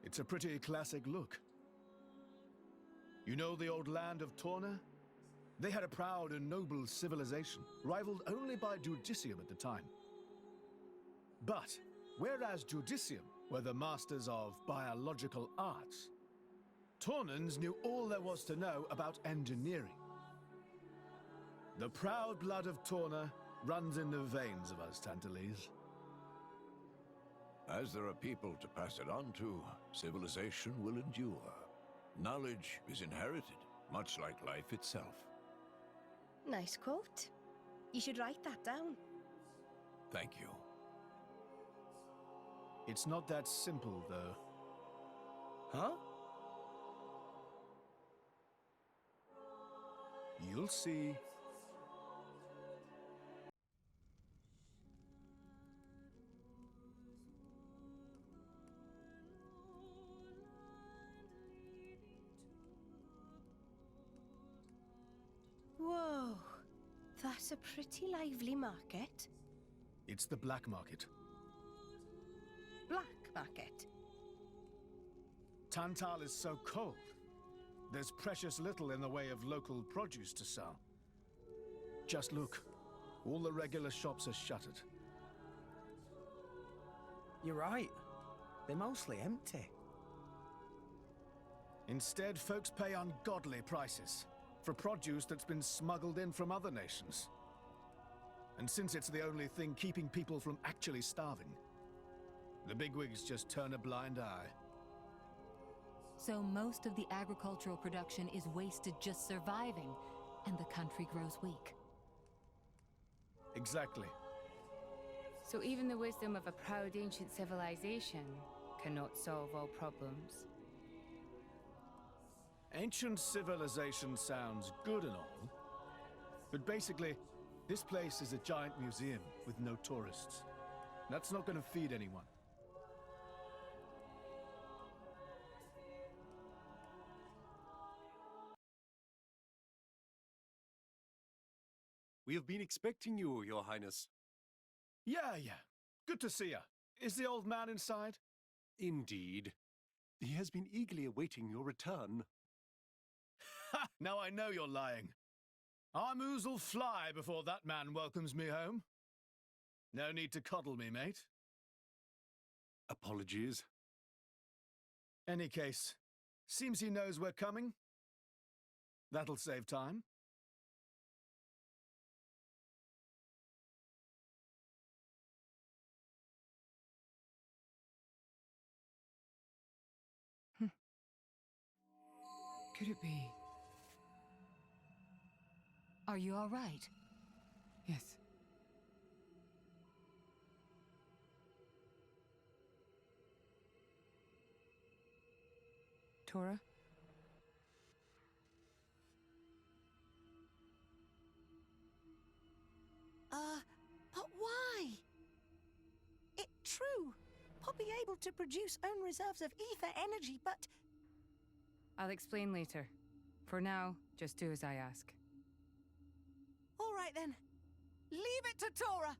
Speaker 13: It's a pretty classic look. You know the old land of Torna? They had a proud and noble civilization, rivaled only by Judicium at the time. But, whereas Judicium were the masters of biological arts, Tornans knew all there was to know about engineering. The proud blood of Torna runs in the veins of us Tantalese.
Speaker 18: As there are people to pass it on to, civilization will endure. Knowledge is inherited, much like life itself.
Speaker 2: Nice quote. You should write that down.
Speaker 18: Thank you.
Speaker 13: It's not that simple, though.
Speaker 7: Huh?
Speaker 13: You'll see.
Speaker 2: Whoa, that's a pretty lively market.
Speaker 13: It's the black market.
Speaker 2: Black market?
Speaker 13: Tantal is so cold. There's precious little in the way of local produce to sell. Just look. All the regular shops are shuttered.
Speaker 16: You're right. They're mostly empty.
Speaker 13: Instead, folks pay ungodly prices for produce that's been smuggled in from other nations. And since it's the only thing keeping people from actually starving, the bigwigs just turn a blind eye.
Speaker 21: So most of the agricultural production is wasted just surviving, and the country grows weak.
Speaker 13: Exactly.
Speaker 19: So even the wisdom of a proud ancient civilization cannot solve all problems.
Speaker 13: Ancient civilization sounds good and all, but basically, this place is a giant museum with no tourists. That's not going to feed anyone.
Speaker 11: We have been expecting you, Your Highness.
Speaker 13: Yeah. Good to see you. Is the old man inside?
Speaker 11: Indeed. He has been eagerly awaiting your return.
Speaker 13: Ha! Now I know you're lying. Our moves will fly before that man welcomes me home. No need to coddle me, mate.
Speaker 11: Apologies.
Speaker 13: Any case, seems he knows we're coming. That'll save time.
Speaker 19: Could it be? Are you all right?
Speaker 17: Yes.
Speaker 19: Tora?
Speaker 20: But why? It's true. Poppy able to produce own reserves of ether energy, but...
Speaker 19: I'll explain later. For now, just do as I ask.
Speaker 20: All right then. Leave it to Tora.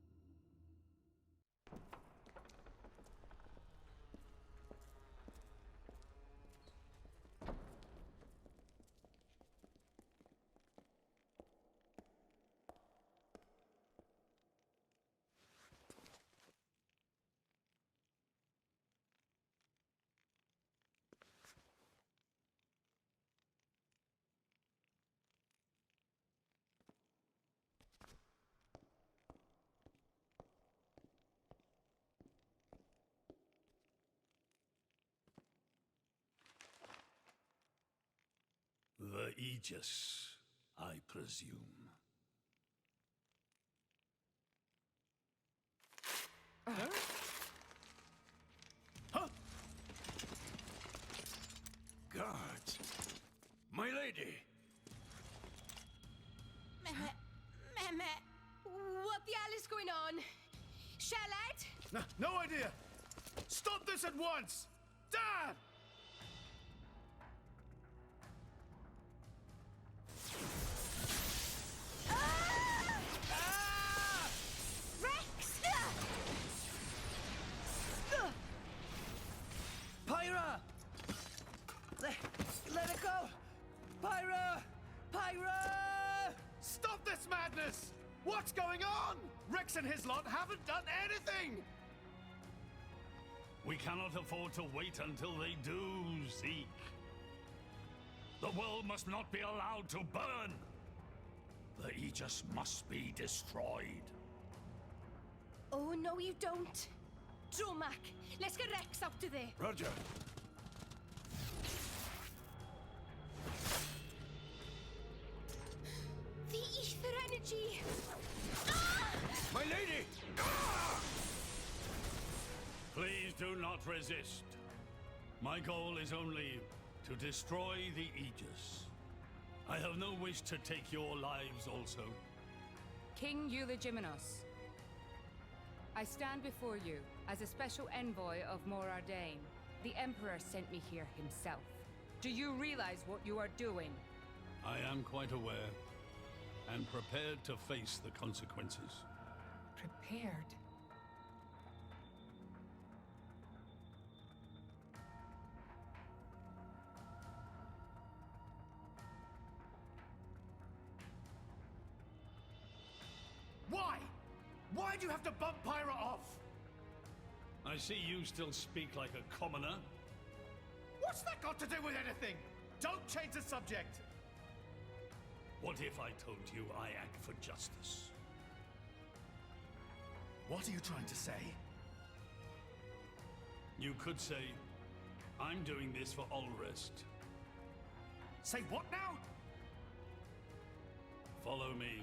Speaker 24: The Aegis, I presume.
Speaker 18: Huh? Guards! My lady!
Speaker 2: Meh. What the hell is going on? Shellite?
Speaker 13: No idea! Stop this at once! Dad!
Speaker 16: Pyra! Let it go! Pyra! Pyra!
Speaker 13: Stop this madness! What's going on? Rex and his lot haven't done anything!
Speaker 24: We cannot afford to wait until they do, Zeke. The world must not be allowed to burn. The Aegis must be destroyed.
Speaker 2: Oh, no you don't. Dromac, let's get Rex out of there.
Speaker 18: Roger.
Speaker 2: The ether ether energy!
Speaker 18: My lady!
Speaker 24: Please do not resist. My goal is only to destroy the Aegis. I have no wish to take your lives also.
Speaker 19: King Eulogimenos, I stand before you as a special envoy of Morardain. The Emperor sent me here himself. Do you realize what you are doing?
Speaker 24: I am quite aware, and prepared to face the consequences.
Speaker 19: Prepared?
Speaker 13: Why? Why do you have to bump Pyra off?
Speaker 24: I see you still speak like a commoner.
Speaker 13: What's that got to do with anything? Don't change the subject.
Speaker 24: What if I told you I act for justice?
Speaker 13: What are you trying to say?
Speaker 24: You could say, I'm doing this for Alrest.
Speaker 13: Say what now?
Speaker 24: Follow me.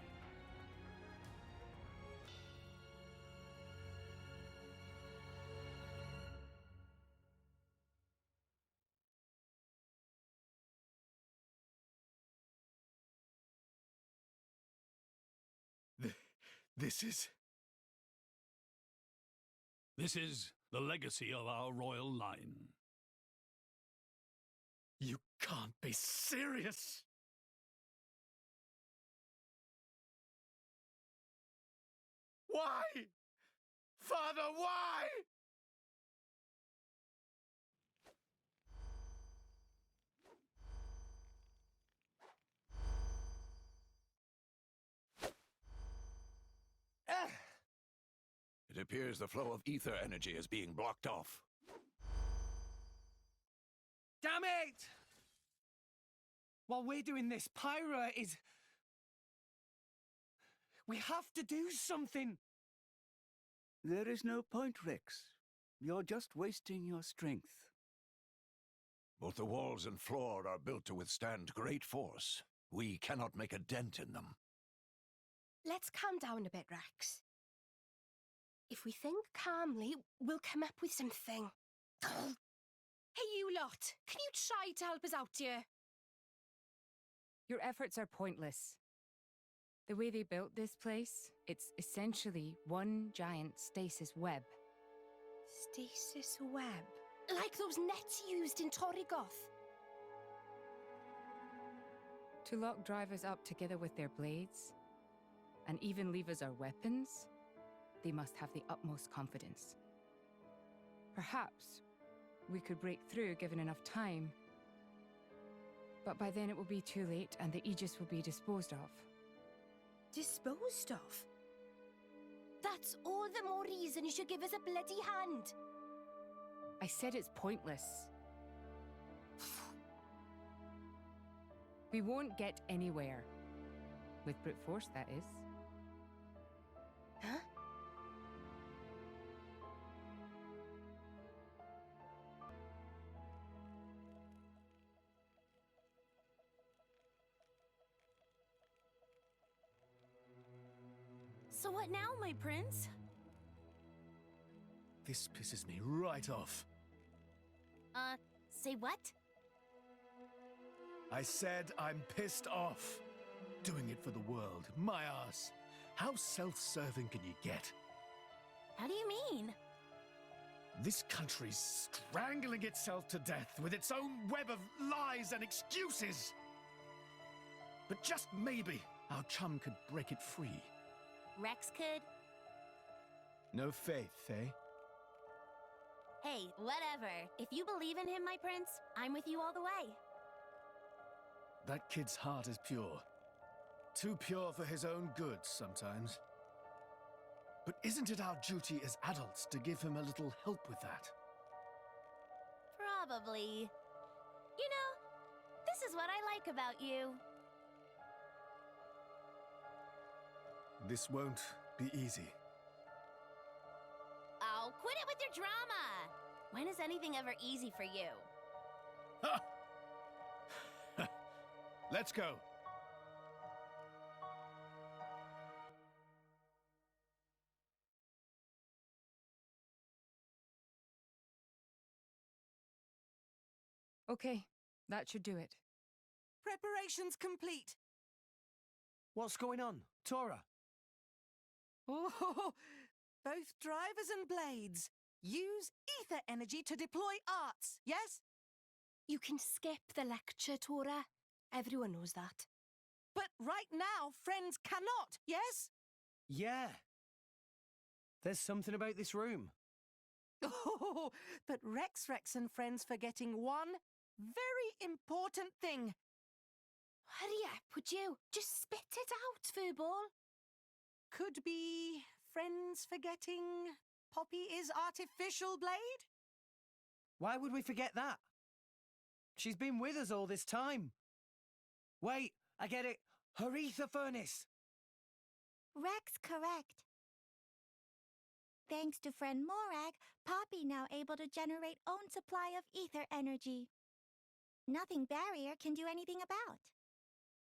Speaker 13: This is
Speaker 24: the legacy of our royal line.
Speaker 13: You can't be serious! Why? Father, why?
Speaker 18: It appears the flow of ether energy is being blocked off.
Speaker 16: Damn it! While we're doing this, Pyra is... We have to do something!
Speaker 8: There is no point, Rex. You're just wasting your strength.
Speaker 18: Both the walls and floor are built to withstand great force. We cannot make a dent in them.
Speaker 2: Let's calm down a bit, Rex. If we think calmly, we'll come up with something. Hey, you lot! Can you try to help us out here?
Speaker 21: Your efforts are pointless. The way they built this place, it's essentially one giant stasis web.
Speaker 2: Stasis web? Like those nets used in Torrigoth?
Speaker 21: To lock drivers up together with their blades, and even leave us our weapons, they must have the utmost confidence. Perhaps we could break through given enough time, but by then it will be too late and the Aegis will be disposed of.
Speaker 2: Disposed of? That's all the more reason you should give us a bloody hand.
Speaker 21: I said it's pointless. We won't get anywhere. With brute force, that is.
Speaker 2: Huh?
Speaker 4: So what now, my prince?
Speaker 13: This pisses me right off.
Speaker 4: Say what?
Speaker 13: I said I'm pissed off. Doing it for the world. My ass. How self-serving can you get?
Speaker 4: How do you mean?
Speaker 13: This country's strangling itself to death with its own web of lies and excuses. But just maybe our chum could break it free.
Speaker 4: Rex could?
Speaker 13: No faith, eh?
Speaker 4: Hey, whatever. If you believe in him, my prince, I'm with you all the way.
Speaker 13: That kid's heart is pure. Too pure for his own good sometimes. But isn't it our duty as adults to give him a little help with that?
Speaker 4: Probably. You know, this is what I like about you.
Speaker 13: This won't be easy.
Speaker 4: Oh, quit it with your drama! When is anything ever easy for you?
Speaker 13: Let's go.
Speaker 19: Okay, that should do it.
Speaker 20: Preparations complete.
Speaker 16: What's going on, Tora?
Speaker 20: Oh, both drivers and blades. Use ether energy to deploy arts, yes?
Speaker 2: You can skip the lecture, Tora. Everyone knows that.
Speaker 20: But right now, friends cannot, yes?
Speaker 16: Yeah. There's something about this room.
Speaker 20: Oh, but Rex and friends forgetting one very important thing.
Speaker 2: Hurry up, would you? Just spit it out, Furball.
Speaker 20: Could be friends forgetting Poppy is artificial blade?
Speaker 16: Why would we forget that? She's been with us all this time. Wait, I get it. Her ether furnace.
Speaker 14: Rex correct. Thanks to friend Morag, Poppy now able to generate own supply of ether energy. Nothing barrier can do anything about.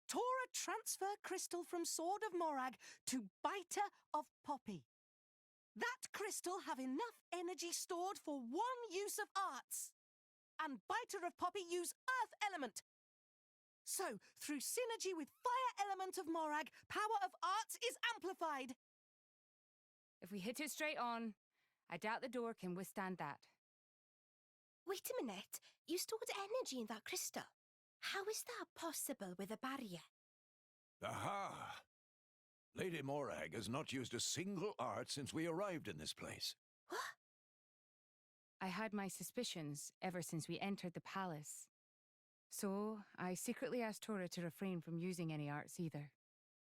Speaker 20: Tora transfer crystal from Sword of Morag to Biter of Poppy. That crystal have enough energy stored for one use of arts. And Biter of Poppy use earth element. So, through synergy with fire element of Morag, power of arts is amplified.
Speaker 19: If we hit it straight on, I doubt the door can withstand that.
Speaker 2: Wait a minute. You stored energy in that crystal. How is that possible with a barrier?
Speaker 18: Aha! Lady Morag has not used a single art since we arrived in this place.
Speaker 2: What?
Speaker 19: I had my suspicions ever since we entered the palace. So, I secretly asked Tora to refrain from using any arts either.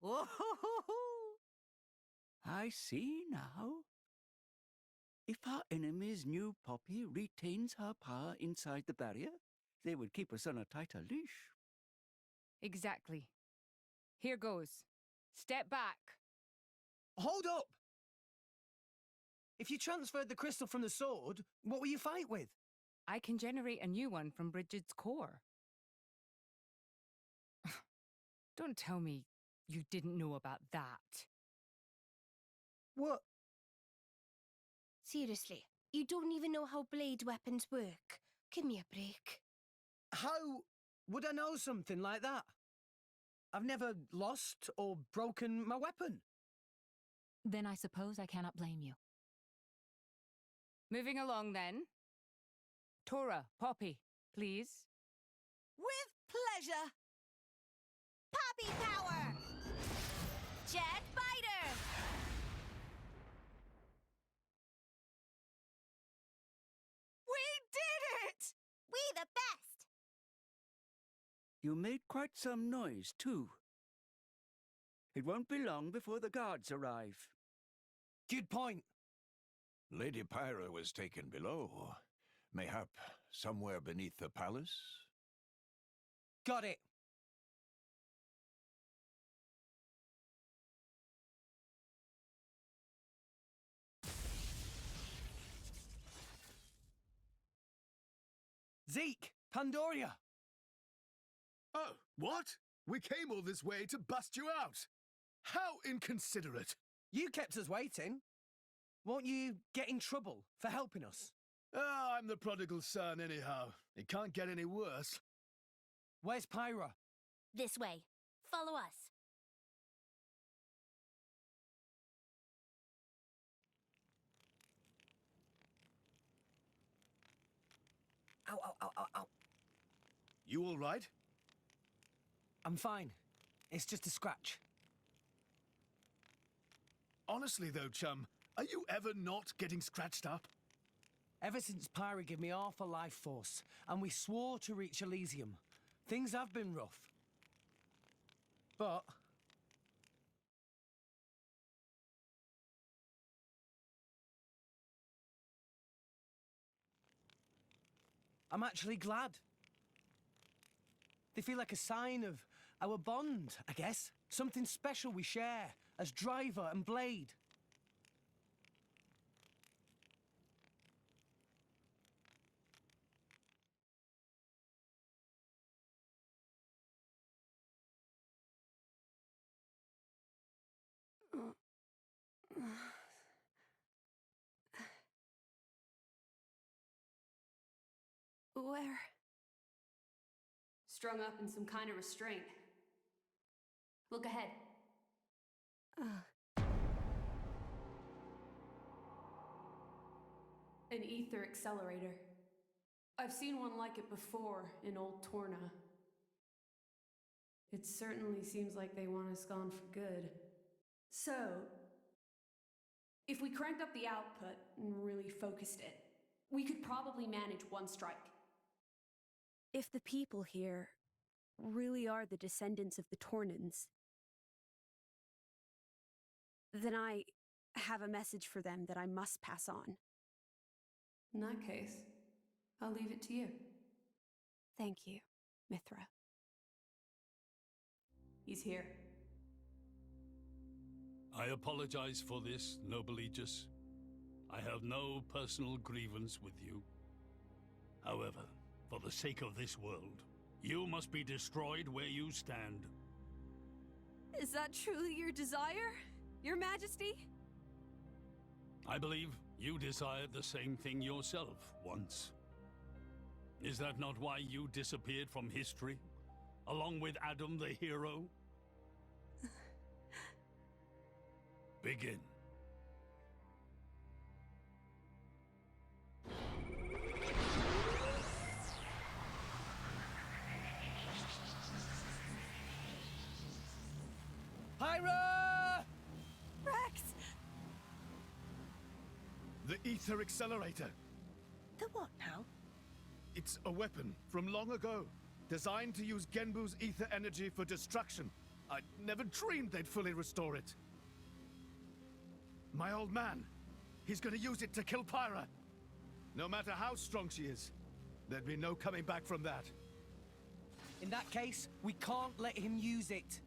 Speaker 20: Whoa!
Speaker 8: I see now. If our enemies knew Poppy retains her power inside the barrier, they would keep us on a tighter leash.
Speaker 19: Exactly. Here goes. Step back.
Speaker 16: Hold up! If you transferred the crystal from the sword, what will you fight with?
Speaker 19: I can generate a new one from Bridget's core. Don't tell me you didn't know about that.
Speaker 16: What?
Speaker 2: Seriously, you don't even know how blade weapons work. Give me a break.
Speaker 16: How would I know something like that? I've never lost or broken my weapon.
Speaker 21: Then I suppose I cannot blame you.
Speaker 19: Moving along then. Tora, Poppy, please.
Speaker 20: With pleasure.
Speaker 4: Poppy power! Jet Biter!
Speaker 20: We did it!
Speaker 4: We the best!
Speaker 8: You made quite some noise, too. It won't be long before the guards arrive.
Speaker 16: Good point.
Speaker 18: Lady Pyra was taken below. Mayhap somewhere beneath the palace?
Speaker 16: Got it. Zeke! Pandoria!
Speaker 13: Oh, what? We came all this way to bust you out. How inconsiderate.
Speaker 16: You kept us waiting. Won't you get in trouble for helping us?
Speaker 13: Oh, I'm the prodigal son anyhow. It can't get any worse.
Speaker 16: Where's Pyra?
Speaker 4: This way. Follow us.
Speaker 16: Ow, ow, ow, ow, ow.
Speaker 13: You all right?
Speaker 16: I'm fine. It's just a scratch.
Speaker 13: Honestly though, chum, are you ever not getting scratched up?
Speaker 16: Ever since Pyra gave me half a life force, and we swore to reach Elysium, things have been rough. But I'm actually glad. They feel like a sign of our bond, I guess. Something special we share as driver and blade.
Speaker 15: Where Strung up in some kind of restraint. Look ahead. An ether accelerator. I've seen one like it before in Old Torna. It certainly seems like they want us gone for good. So, if we cranked up the output and really focused it, we could probably manage one strike.
Speaker 3: If the people here really are the descendants of the Tornans, then I have a message for them that I must pass on.
Speaker 15: In that case, I'll leave it to you.
Speaker 3: Thank you, Mithra.
Speaker 15: He's here.
Speaker 24: I apologize for this, noble Aegis. I have no personal grievance with you. However, for the sake of this world, you must be destroyed where you stand.
Speaker 3: Is that truly your desire, Your Majesty?
Speaker 24: I believe you desired the same thing yourself once. Is that not why you disappeared from history, along with Adam the hero? Begin.
Speaker 16: Pyra!
Speaker 3: Rex!
Speaker 13: The ether accelerator.
Speaker 20: The what now?
Speaker 13: It's a weapon from long ago, designed to use Genbu's ether energy for destruction. I never dreamed they'd fully restore it. My old man, he's gonna use it to kill Pyra. No matter how strong she is, there'd be no coming back from that.
Speaker 16: In that case, we can't let him use it.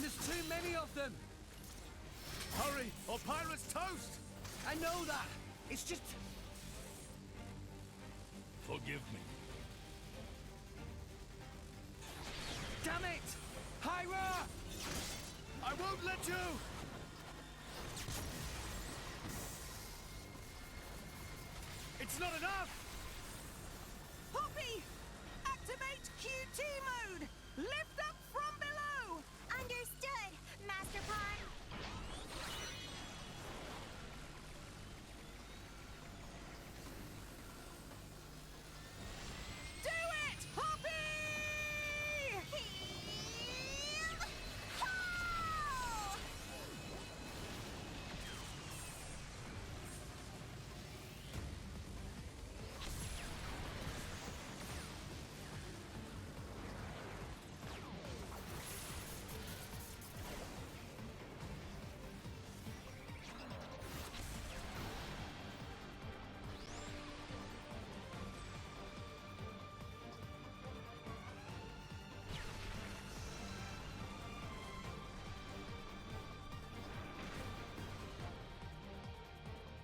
Speaker 16: There's too many of them!
Speaker 13: Hurry, or Pyra's toast!
Speaker 16: I know that! It's just...
Speaker 24: Forgive me.
Speaker 16: Damn it! Pyra!
Speaker 13: I won't let you! It's not enough!
Speaker 20: Poppy! Activate QT mode! Lift up from below!
Speaker 14: Understood, Master Pawn.
Speaker 20: Do it, Poppy!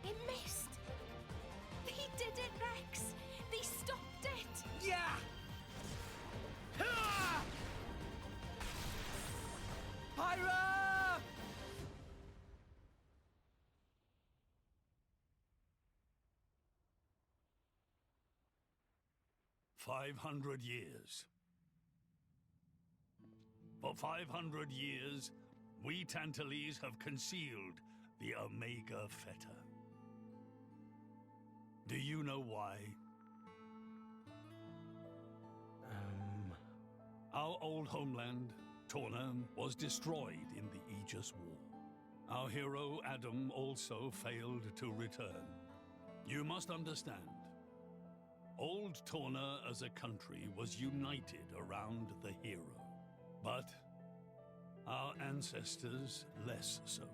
Speaker 2: It missed! They did it, Rex! They stopped it!
Speaker 16: Yeah! Pyra!
Speaker 24: 500 years. For 500 years, we Tantalese have concealed the Omega Feta. Do you know why? Our old homeland, Torna, was destroyed in the Aegis War. Our hero, Adam, also failed to return. You must understand, Old Torna as a country was united around the hero. But our ancestors less so.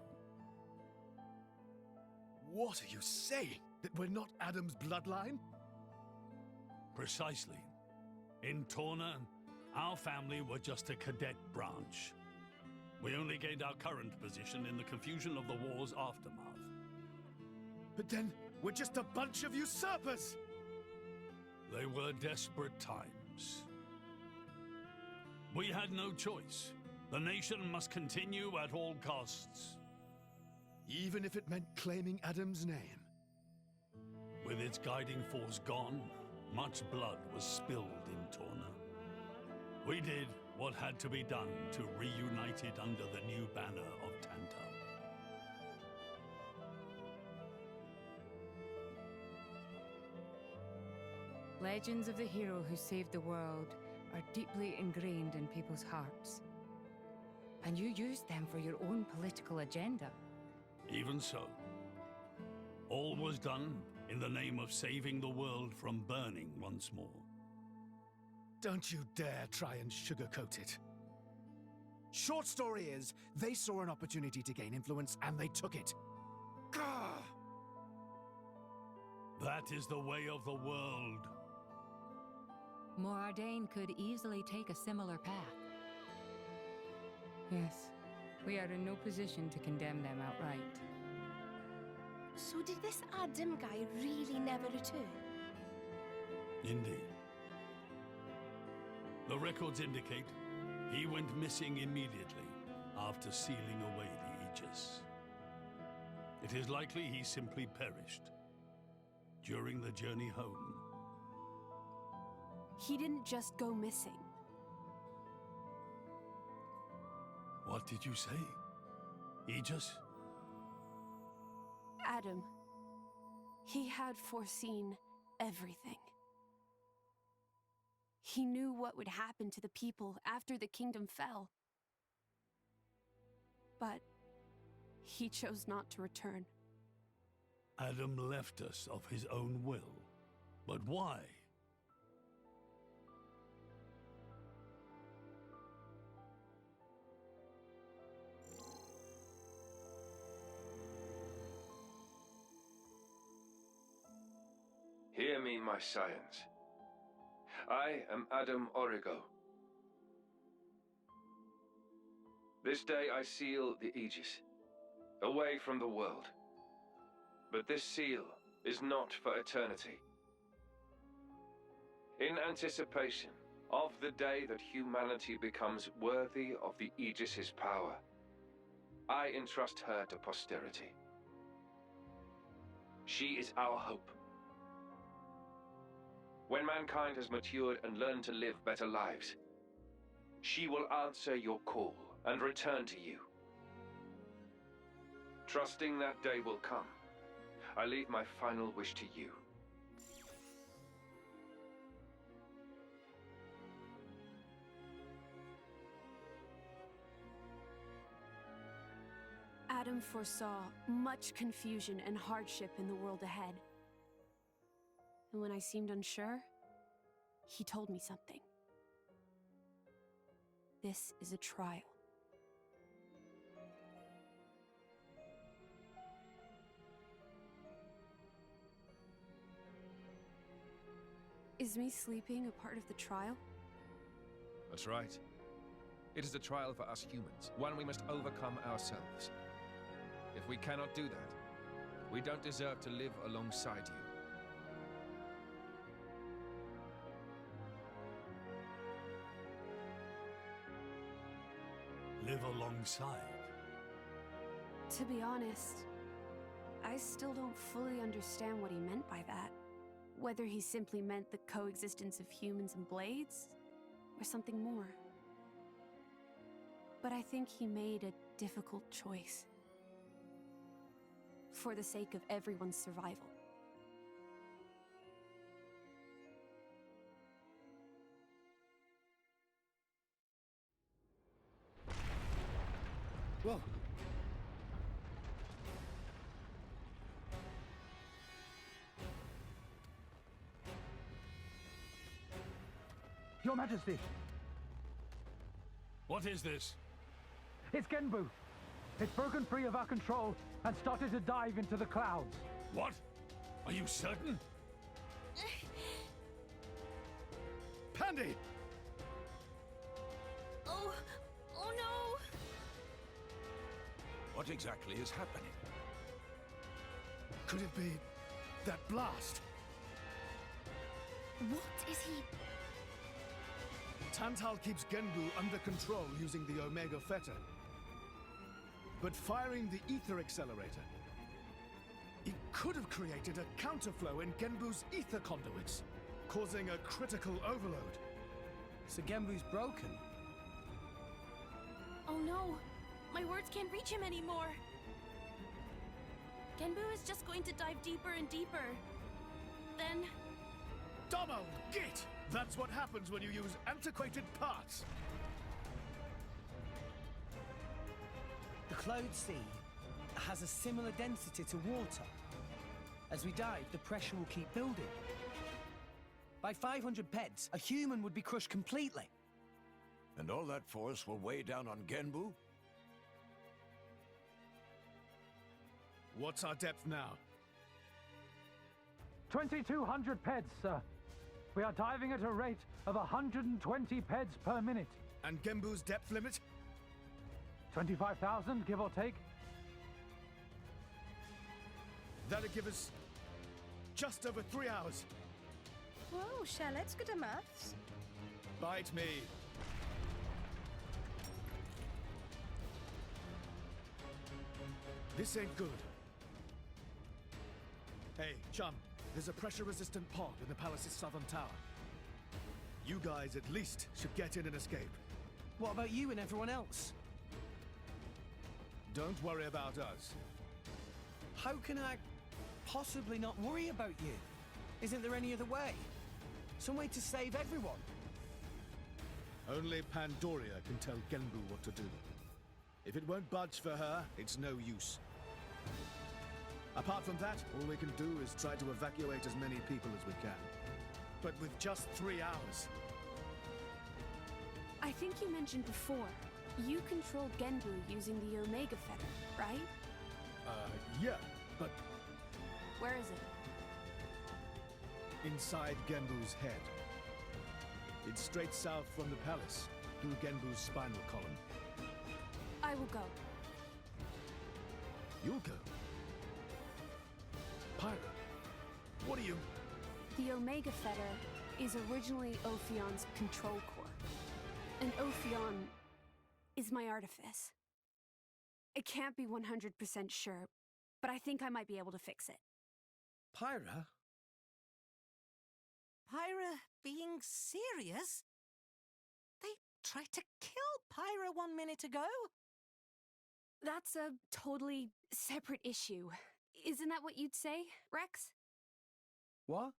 Speaker 13: What are you saying? That we're not Adam's bloodline?
Speaker 24: Precisely. In Torna, our family were just a cadet branch. We only gained our current position in the confusion of the war's aftermath.
Speaker 13: But then, we're just a bunch of usurpers!
Speaker 24: They were desperate times. We had no choice. The nation must continue at all costs.
Speaker 13: Even if it meant claiming Adam's name?
Speaker 24: With its guiding force gone, much blood was spilled in Torna. We did what had to be done to reunite it under the new banner of Tanta.
Speaker 19: Legends of the hero who saved the world are deeply ingrained in people's hearts. And you used them for your own political agenda.
Speaker 24: Even so, all was done in the name of saving the world from burning once more.
Speaker 13: Don't you dare try and sugarcoat it. Short story is, they saw an opportunity to gain influence and they took it. Gah!
Speaker 24: That is the way of the world.
Speaker 21: Morardain could easily take a similar path. Yes, we are in no position to condemn them outright.
Speaker 2: So did this Adam guy really never return?
Speaker 24: Indeed. The records indicate he went missing immediately after sealing away the Aegis. It is likely he simply perished during the journey home.
Speaker 15: He didn't just go missing.
Speaker 24: What did you say? Aegis?
Speaker 15: Adam. He had foreseen everything. He knew what would happen to the people after the kingdom fell. But he chose not to return.
Speaker 24: Adam left us of his own will. But why?
Speaker 1: Hear me, my scions. I am Adam Origo. This day I seal the Aegis, away from the world. But this seal is not for eternity. In anticipation of the day that humanity becomes worthy of the Aegis's power, I entrust her to posterity. She is our hope. When mankind has matured and learned to live better lives, she will answer your call and return to you. Trusting that day will come, I leave my final wish to you.
Speaker 15: Adam foresaw much confusion and hardship in the world ahead. And when I seemed unsure, he told me something. This is a trial. Is me sleeping a part of the trial?
Speaker 1: That's right. It is a trial for us humans, one we must overcome ourselves. If we cannot do that, we don't deserve to live alongside you.
Speaker 24: Live alongside?
Speaker 15: To be honest, I still don't fully understand what he meant by that. Whether he simply meant the coexistence of humans and blades, or something more. But I think he made a difficult choice. For the sake of everyone's survival.
Speaker 13: Whoa.
Speaker 17: Your Majesty!
Speaker 24: What is this?
Speaker 17: It's Genbu! It's broken free of our control and started to dive into the clouds.
Speaker 24: What? Are you certain?
Speaker 13: Pandy!
Speaker 4: Oh no!
Speaker 18: What exactly is happening?
Speaker 13: Could it be that blast?
Speaker 4: What is he...
Speaker 13: Tantal keeps Genbu under control using the Omega Fetter. But firing the ether accelerator, it could have created a counterflow in Genbu's ether conduits, causing a critical overload.
Speaker 16: So Genbu's broken?
Speaker 4: Oh no! My words can't reach him anymore! Genbu is just going to dive deeper and deeper. Then...
Speaker 13: Domo, git! That's what happens when you use antiquated parts!
Speaker 16: The Cloud Sea has a similar density to water. As we dive, the pressure will keep building. By 500 peds, a human would be crushed completely.
Speaker 18: And all that force will weigh down on Genbu?
Speaker 13: What's our depth now?
Speaker 17: 2,200 peds, sir. We are diving at a rate of 120 peds per minute.
Speaker 13: And Genbu's depth limit?
Speaker 17: 25,000, give or take.
Speaker 13: That'll give us just over 3 hours.
Speaker 2: Whoa, Charlotte's good at maths.
Speaker 13: Bite me. This ain't good. Hey, chum, there's a pressure-resistant pod in the palace's southern tower. You guys at least should get in and escape.
Speaker 16: What about you and everyone else?
Speaker 13: Don't worry about us.
Speaker 16: How can I possibly not worry about you? Isn't there any other way? Some way to save everyone?
Speaker 13: Only Pandoria can tell Genbu what to do. If it won't budge for her, it's no use. Apart from that, all we can do is try to evacuate as many people as we can. But with just 3 hours.
Speaker 3: I think you mentioned before, you control Genbu using the Omega Fetter, right?
Speaker 13: Yeah, but
Speaker 3: Where is it?
Speaker 13: inside Genbu's head. It's straight south from the palace, through Genbu's spinal column.
Speaker 3: I will go.
Speaker 13: You'll go? Pyra, what are you...
Speaker 3: The Omega Fetter is originally Ophion's control core. And Ophion is my artifice. I can't be 100% sure, but I think I might be able to fix it.
Speaker 16: Pyra?
Speaker 20: Pyra being serious? They tried to kill Pyra 1 minute ago.
Speaker 3: That's a totally separate issue. Isn't that what you'd say, Rex?
Speaker 16: What?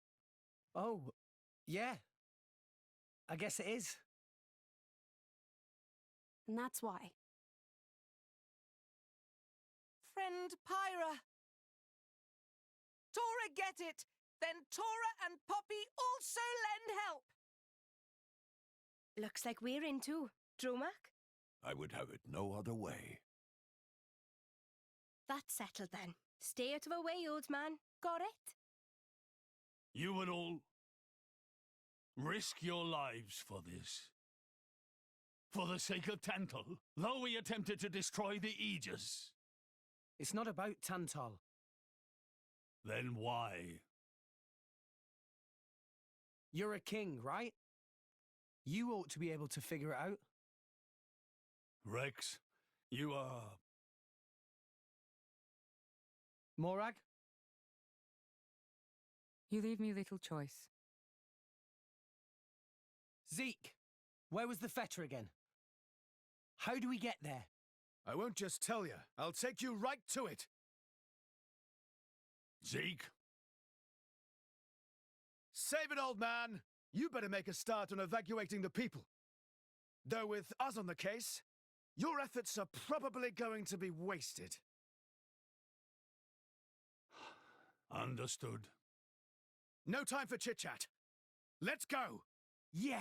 Speaker 16: Oh, yeah. I guess it is.
Speaker 3: And that's why.
Speaker 20: Friend Pyra. Tora get it! Then Tora and Poppy also lend help!
Speaker 2: Looks like we're in too. Dromak?
Speaker 18: I would have it no other way.
Speaker 2: That's settled then. Stay out of our way, old man. Got it?
Speaker 24: You would all risk your lives for this. For the sake of Tantal, though we attempted to destroy the Aegis.
Speaker 16: It's not about Tantal.
Speaker 24: Then why?
Speaker 16: You're a king, right? You ought to be able to figure it out.
Speaker 24: Rex, you are...
Speaker 16: Morag?
Speaker 19: You leave me little choice.
Speaker 16: Zeke, where was the fetter again? How do we get there?
Speaker 13: I won't just tell you. I'll take you right to it.
Speaker 24: Zeke?
Speaker 13: Save it, old man. You better make a start on evacuating the people. Though with us on the case, your efforts are probably going to be wasted.
Speaker 24: Understood.
Speaker 13: No time for chit-chat. Let's go!
Speaker 16: Yeah!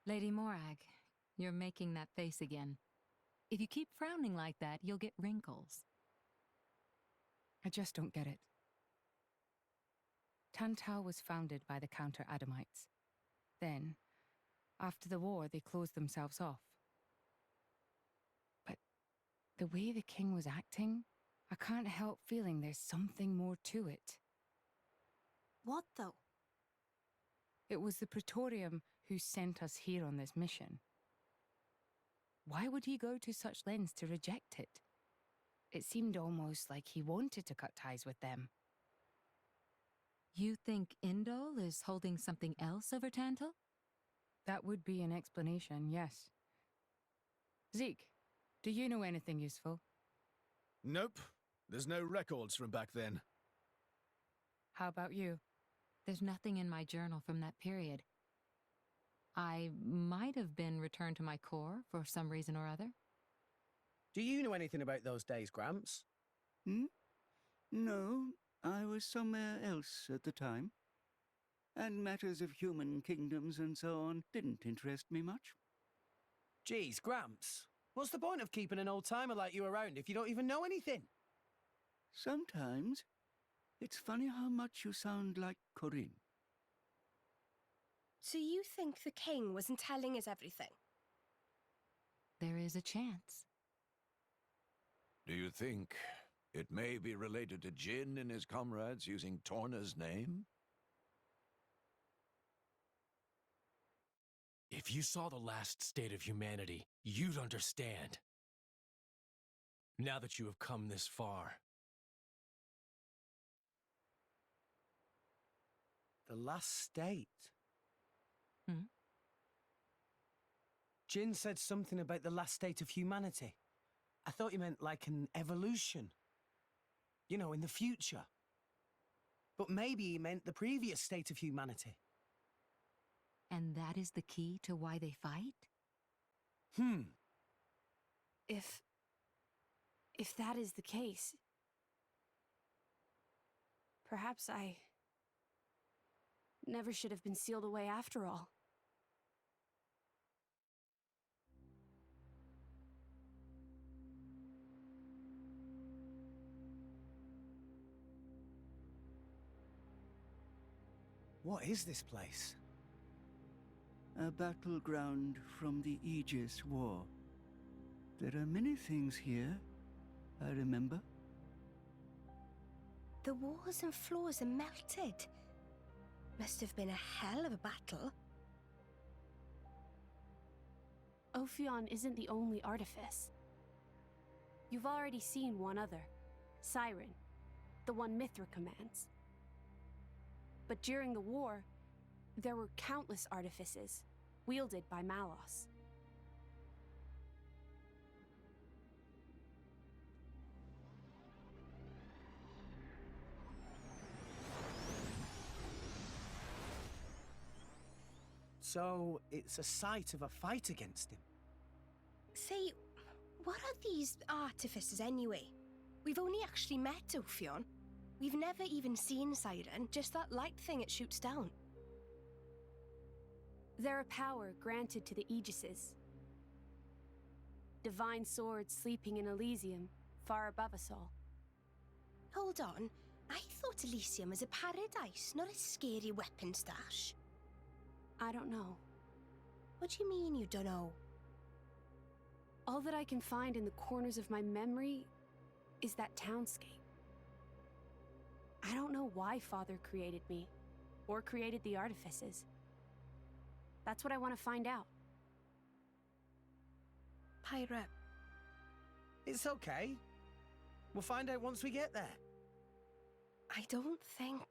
Speaker 19: Lady Morag, you're making that face again. If you keep frowning like that, you'll get wrinkles. I just don't get it. Tantal was founded by the Counter-Adamites. Then, after the war, they closed themselves off. The way the king was acting, I can't help feeling there's something more to it.
Speaker 15: What, though?
Speaker 19: It was the Praetorium who sent us here on this mission. Why would he go to such lengths to reject it? It seemed almost like he wanted to cut ties with them.
Speaker 21: You think Indol is holding something else over Tantal?
Speaker 19: That would be an explanation, yes. Zeke, do you know anything useful?
Speaker 13: Nope. There's no records from back then.
Speaker 19: How about you?
Speaker 21: There's nothing in my journal from that period. I might have been returned to my core for some reason or other.
Speaker 16: Do you know anything about those days, Gramps?
Speaker 8: No, I was somewhere else at the time. And matters of human kingdoms and so on didn't interest me much.
Speaker 16: Geez, Gramps. What's the point of keeping an old-timer like you around if you don't even know anything?
Speaker 8: Sometimes, it's funny how much you sound like Corinne.
Speaker 2: So you think the king wasn't telling us everything?
Speaker 21: There is a chance.
Speaker 18: Do you think it may be related to Jin and his comrades using Torna's name?
Speaker 10: If you saw the last state of humanity, you'd understand. Now that you have come this far.
Speaker 16: The last state? Jin said something about the last state of humanity. I thought you meant like an evolution. You know, in the future. But maybe he meant the previous state of humanity.
Speaker 21: And that is the key to why they fight?
Speaker 15: If that is the case, perhaps I never should have been sealed away after all.
Speaker 16: What is this place?
Speaker 8: A battleground from the Aegis War. There are many things here, I remember.
Speaker 2: The walls and floors are melted. Must have been a hell of a battle.
Speaker 15: Ophion isn't the only artifice. You've already seen one other, Siren, the one Mithra commands. But during the war, there were countless artifices, wielded by Malos.
Speaker 16: So, it's a site of a fight against him.
Speaker 2: Say, what are these artifices anyway? We've only actually met Ophion. We've never even seen Siren, just that light thing it shoots down.
Speaker 15: They're a power granted to the Aegises. Divine swords sleeping in Elysium, far above us all.
Speaker 2: Hold on, I thought Elysium was a paradise, not a scary weapon stash.
Speaker 15: I don't know.
Speaker 2: What do you mean you don't know?
Speaker 15: All that I can find in the corners of my memory is that townscape. I don't know why Father created me, or created the artifices. That's what I want to find out.
Speaker 2: Pyra.
Speaker 16: It's okay. We'll find out once we get there.
Speaker 2: I don't think...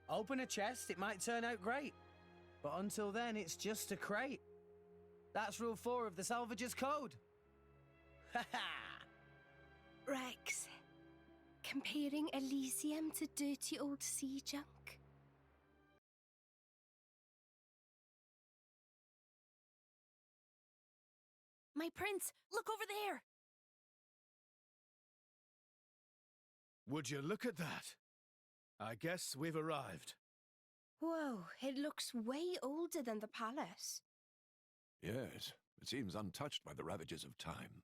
Speaker 16: Open a chest, it might turn out great. But until then, it's just a crate. That's rule 4 of the Salvager's Code. Ha ha!
Speaker 2: Rex, comparing Elysium to dirty old sea junk?
Speaker 4: My prince, look over there!
Speaker 13: Would you look at that? I guess we've arrived.
Speaker 2: Whoa, it looks way older than the palace.
Speaker 18: Yes, it seems untouched by the ravages of time.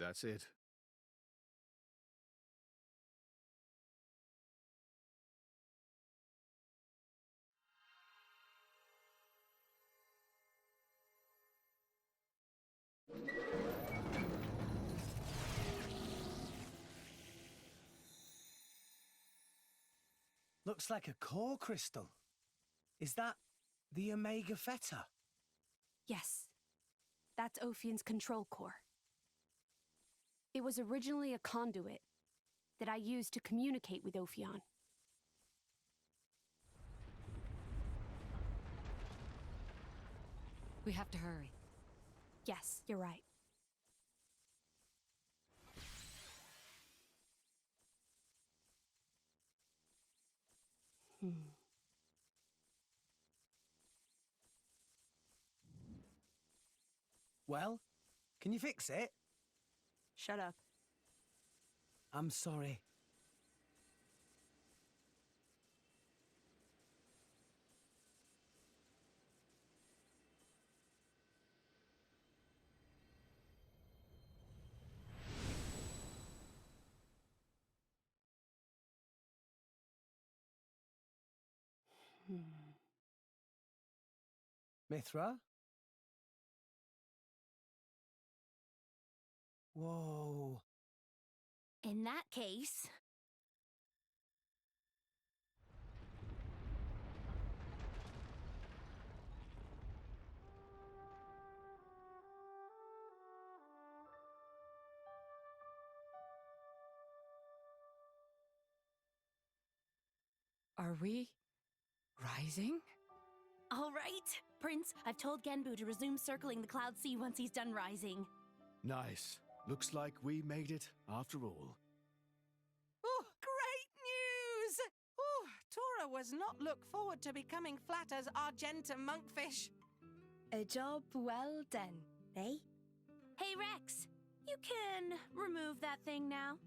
Speaker 13: That's it.
Speaker 16: Looks like a core crystal. Is that the Omega Theta?
Speaker 3: Yes. That's Ophion's control core. It was originally a conduit that I used to communicate with Ophion.
Speaker 21: We have to hurry.
Speaker 3: Yes, you're right.
Speaker 16: Well, can you fix it?
Speaker 3: Shut up.
Speaker 16: I'm sorry. Mithra? Whoa.
Speaker 4: In that case...
Speaker 21: Are we rising?
Speaker 4: All right, Prince, I've told Genbu to resume circling the Cloud Sea once he's done rising.
Speaker 13: Nice. Looks like we made it after all.
Speaker 20: Oh, great news! Oh, Tora was not look forward to becoming flat as Argentum monkfish.
Speaker 2: A job well done, eh?
Speaker 4: Hey, Rex, you can remove that thing now.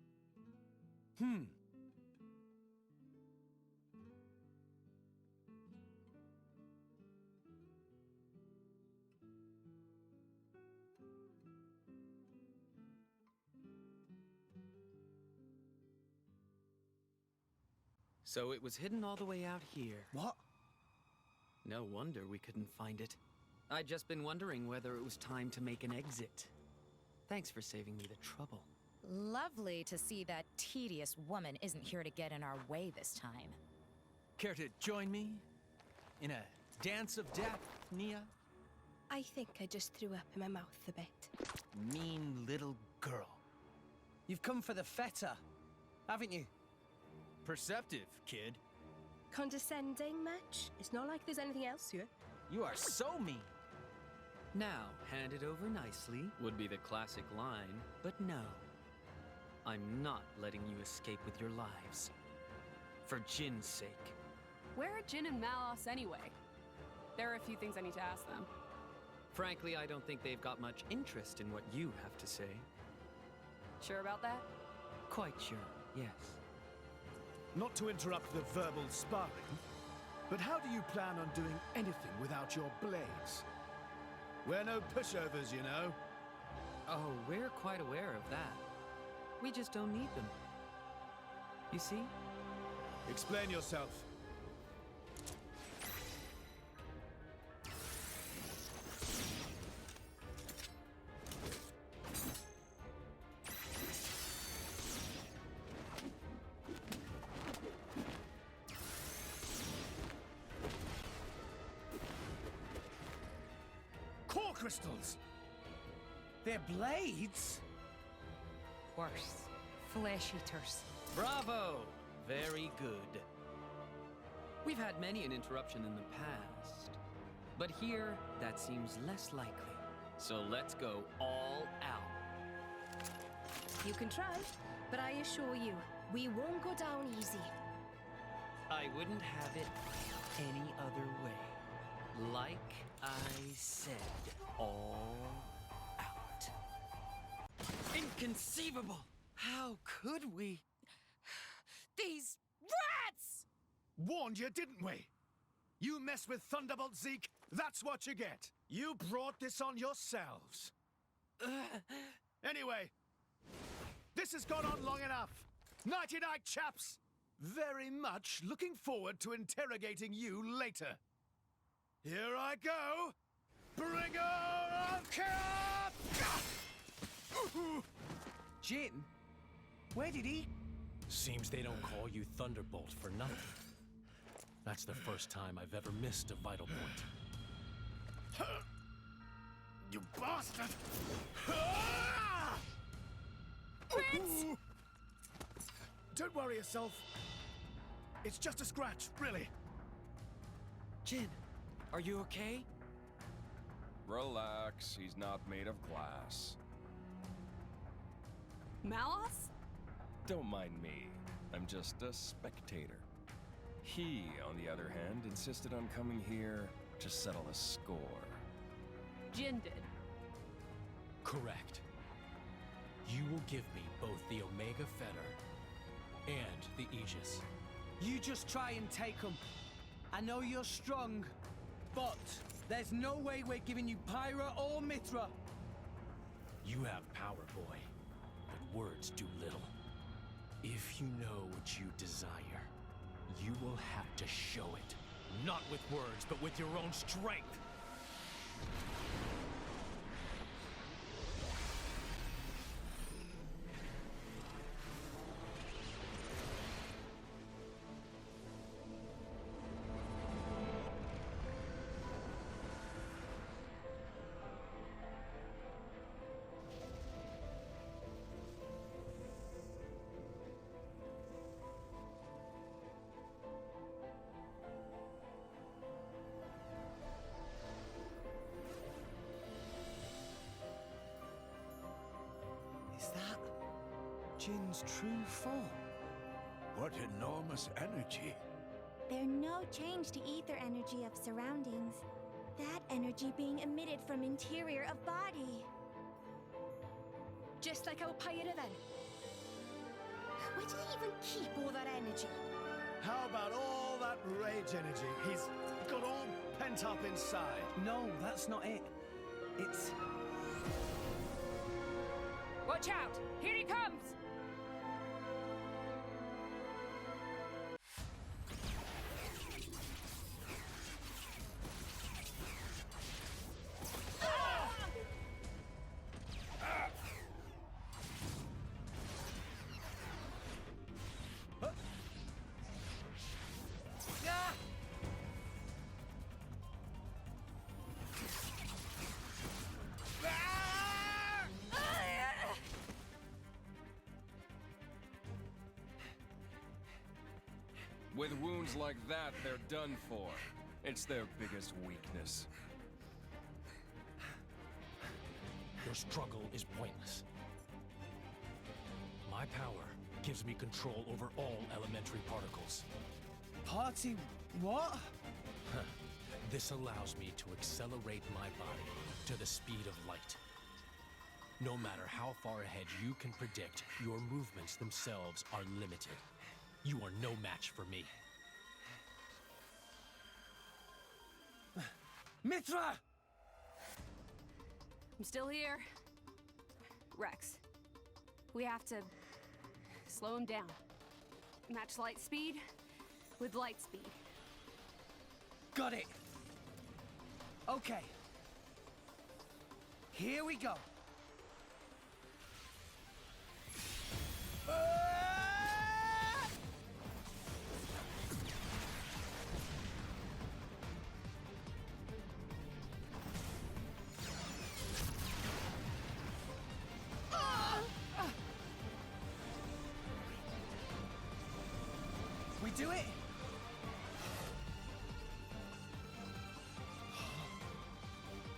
Speaker 6: So it was hidden all the way out here.
Speaker 16: What?
Speaker 6: No wonder we couldn't find it. I'd just been wondering whether it was time to make an exit. Thanks for saving me the trouble.
Speaker 19: Lovely to see that tedious woman isn't here to get in our way this time.
Speaker 10: Care to join me in a dance of death, Nia?
Speaker 2: I think I just threw up in my mouth a bit.
Speaker 10: Mean little girl.
Speaker 16: You've come for the Theta, haven't you?
Speaker 10: Perceptive, kid.
Speaker 2: Condescending much? It's not like there's anything else here.
Speaker 10: You are so mean.
Speaker 6: Now, hand it over nicely would be the classic line, but no. I'm not letting you escape with your lives. For Jin's sake.
Speaker 15: Where are Jin and Malos anyway? There are a few things I need to ask them.
Speaker 6: Frankly, I don't think they've got much interest in what you have to say.
Speaker 15: Sure about that?
Speaker 6: Quite sure, yes.
Speaker 13: Not to interrupt the verbal sparring, but how do you plan on doing anything without your blades? We're no pushovers, you know.
Speaker 6: Oh, we're quite aware of that. We just don't need them. You see?
Speaker 13: Explain yourself.
Speaker 16: Crystals! They're blades?
Speaker 19: Worse. Flesh eaters.
Speaker 6: Bravo! Very good. We've had many an interruption in the past, but here that seems less likely. So let's go all out.
Speaker 2: You can try, but I assure you, we won't go down easy.
Speaker 6: I wouldn't have it any other way. Like I said, all out. Inconceivable! How could we?
Speaker 20: These rats!
Speaker 13: Warned you, didn't we? You mess with Thunderbolt Zeke, that's what you get. You brought this on yourselves. Anyway, This has gone on long enough. Nighty-night, chaps. Very much looking forward to interrogating you later. Here I go. Bringer of chaos!
Speaker 16: Jin? Where did he?
Speaker 10: Seems they don't call you Thunderbolt for nothing. That's the first time I've ever missed a vital point.
Speaker 13: You bastard!
Speaker 2: Prince!
Speaker 13: Don't worry yourself. It's just a scratch, really.
Speaker 6: Jin, are you okay?
Speaker 1: Relax, he's not made of glass.
Speaker 15: Malos?
Speaker 1: Don't mind me. I'm just a spectator. He, on the other hand, insisted on coming here to settle a score.
Speaker 15: Jin did.
Speaker 10: Correct. You will give me both the Omega Fetter and the Aegis.
Speaker 16: You just try and take them. I know you're strong, but there's no way we're giving you Pyra or Mithra.
Speaker 10: You have power, boy, but words do little. If you know what you desire, you will have to show it. Not with words, but with your own strength.
Speaker 16: Is that Jin's true form?
Speaker 18: What enormous energy.
Speaker 14: There's no change to ether energy of surroundings. That energy being emitted from interior of body.
Speaker 2: Just like our Pyra then. Where did he even keep all that energy?
Speaker 13: How about all that rage energy he's got all pent up inside?
Speaker 16: No, that's not it. It's...
Speaker 15: Watch out! Here he comes!
Speaker 1: With wounds like that, they're done for. It's their biggest weakness.
Speaker 10: Your struggle is pointless. My power gives me control over all elementary particles.
Speaker 16: Party what?
Speaker 10: This allows me to accelerate my body to the speed of light. No matter how far ahead you can predict, your movements themselves are limited. You are no match for me.
Speaker 16: Mithra!
Speaker 15: I'm still here. Rex, we have to slow him down. Match light speed with light speed.
Speaker 16: Got it. Okay. Here we go. We do it?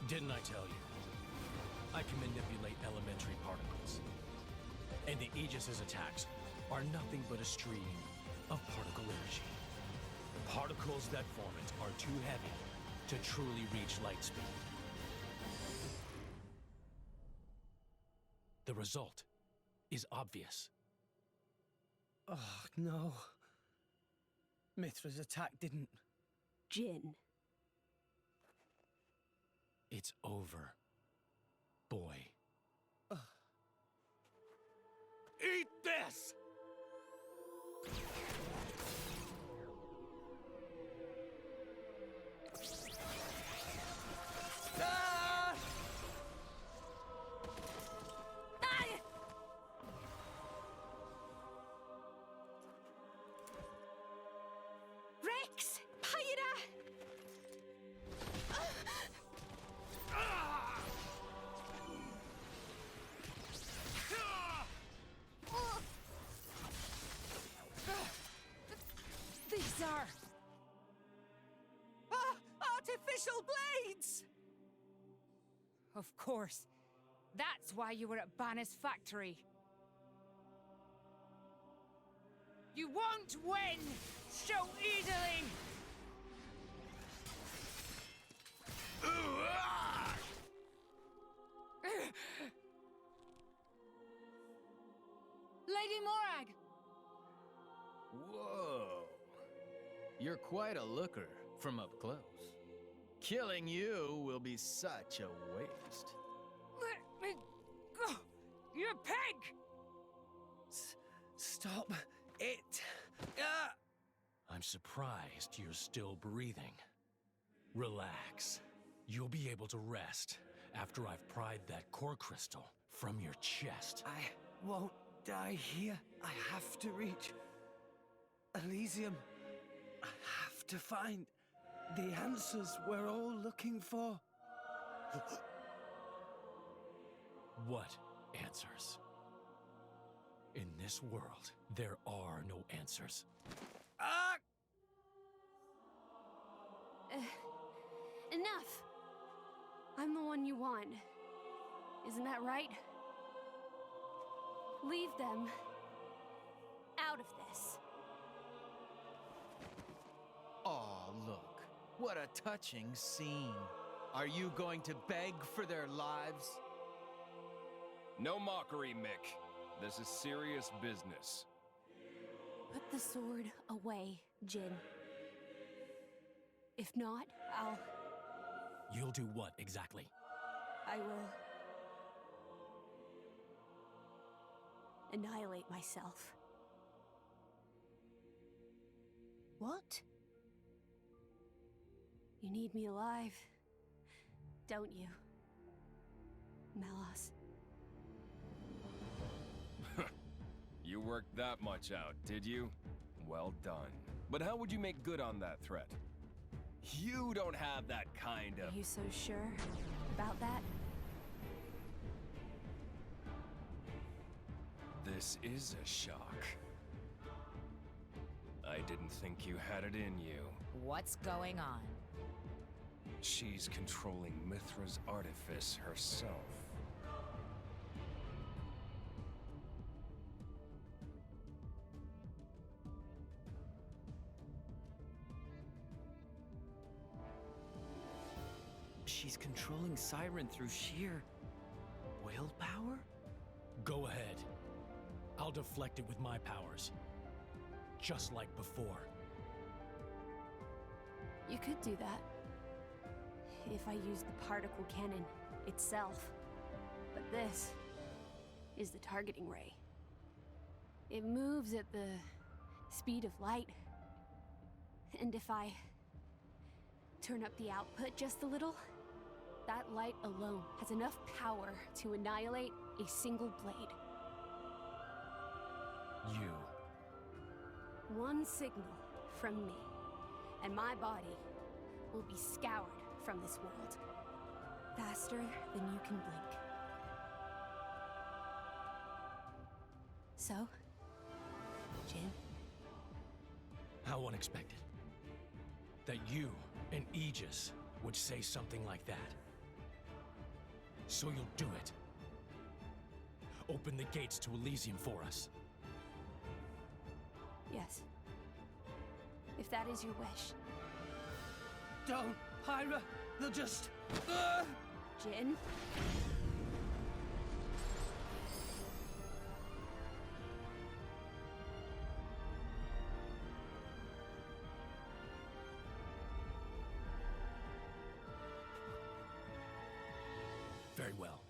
Speaker 10: Didn't I tell you? I can manipulate elementary particles. And the Aegis's attacks are nothing but a stream of particle energy. Particles that form it are too heavy to truly reach light speed. The result is obvious.
Speaker 16: Oh, no. Mithra's attack didn't...
Speaker 15: Jin.
Speaker 10: It's over, boy. Eat this!
Speaker 16: Ah!
Speaker 2: Rex! Pyra!
Speaker 20: These are... artificial blades!
Speaker 19: Of course. That's why you were at Banner's factory. You won't win so easily! Lady Morag!
Speaker 6: Whoa. You're quite a looker from up close. Killing you will be such a waste.
Speaker 19: Let me go! You pig!
Speaker 16: Stop it! Ah!
Speaker 10: I'm surprised you're still breathing. Relax. You'll be able to rest after I've pried that core crystal from your chest.
Speaker 16: I won't die here. I have to reach Elysium. I have to find the answers we're all looking for.
Speaker 10: What answers? In this world, there are no answers.
Speaker 16: Ah!
Speaker 3: Enough! I'm the one you want. Isn't that right? Leave them out of this.
Speaker 6: Aw, look. What a touching scene. Are you going to beg for their lives?
Speaker 1: No mockery, Mick. This is serious business.
Speaker 3: Put the sword away, Jin. If not,
Speaker 10: You'll do what exactly?
Speaker 3: I will annihilate myself.
Speaker 20: What?
Speaker 3: You need me alive, don't you, Melos?
Speaker 1: You worked that much out, did you? Well done. But how would you make good on that threat? You don't have that kind of...
Speaker 3: Are you so sure about that?
Speaker 1: This is a shock. I didn't think you had it in you.
Speaker 19: What's going on?
Speaker 1: She's controlling Mithra's artifice herself.
Speaker 6: She's controlling Siren through sheer willpower?
Speaker 10: Go ahead. I'll deflect it with my powers. Just like before.
Speaker 3: You could do that. If I used the particle cannon itself. But this is the targeting ray. It moves at the speed of light. And if I turn up the output just a little, that light alone has enough power to annihilate a single blade.
Speaker 10: You.
Speaker 3: One signal from me, and my body will be scoured from this world. Faster than you can blink. So, Jin?
Speaker 10: How unexpected. That you and Aegis would say something like that. So you'll do it. Open the gates to Elysium for us.
Speaker 3: Yes. If that is your wish.
Speaker 16: Don't, Pyra! They'll just...
Speaker 3: Jin?
Speaker 10: Very well.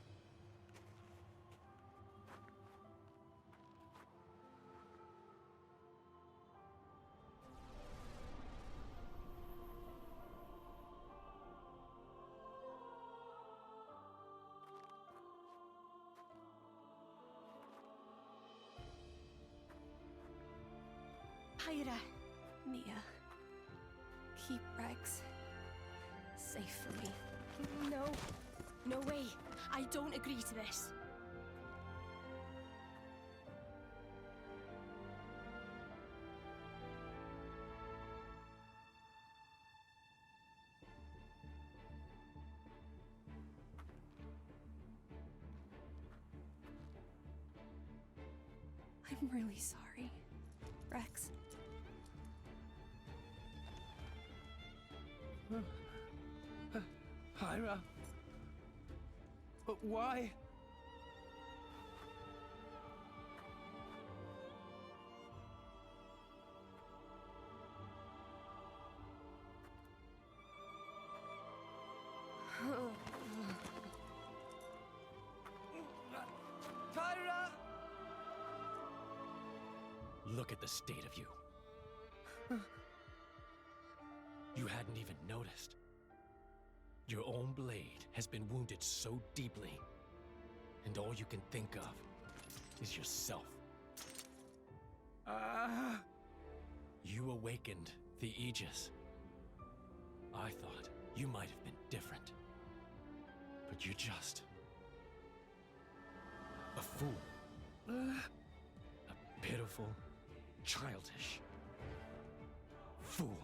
Speaker 2: Tyra.
Speaker 3: Mia, keep Rex safe for me.
Speaker 2: No. No way. I don't agree to this.
Speaker 3: I'm really sorry, Rex.
Speaker 16: Hyra? But why? Tyra!
Speaker 10: Look at the state of you. You hadn't even noticed. Your own blade has been wounded so deeply, and all you can think of is yourself. You awakened the Aegis. I thought you might have been different, but you're just a fool. A pitiful, childish fool.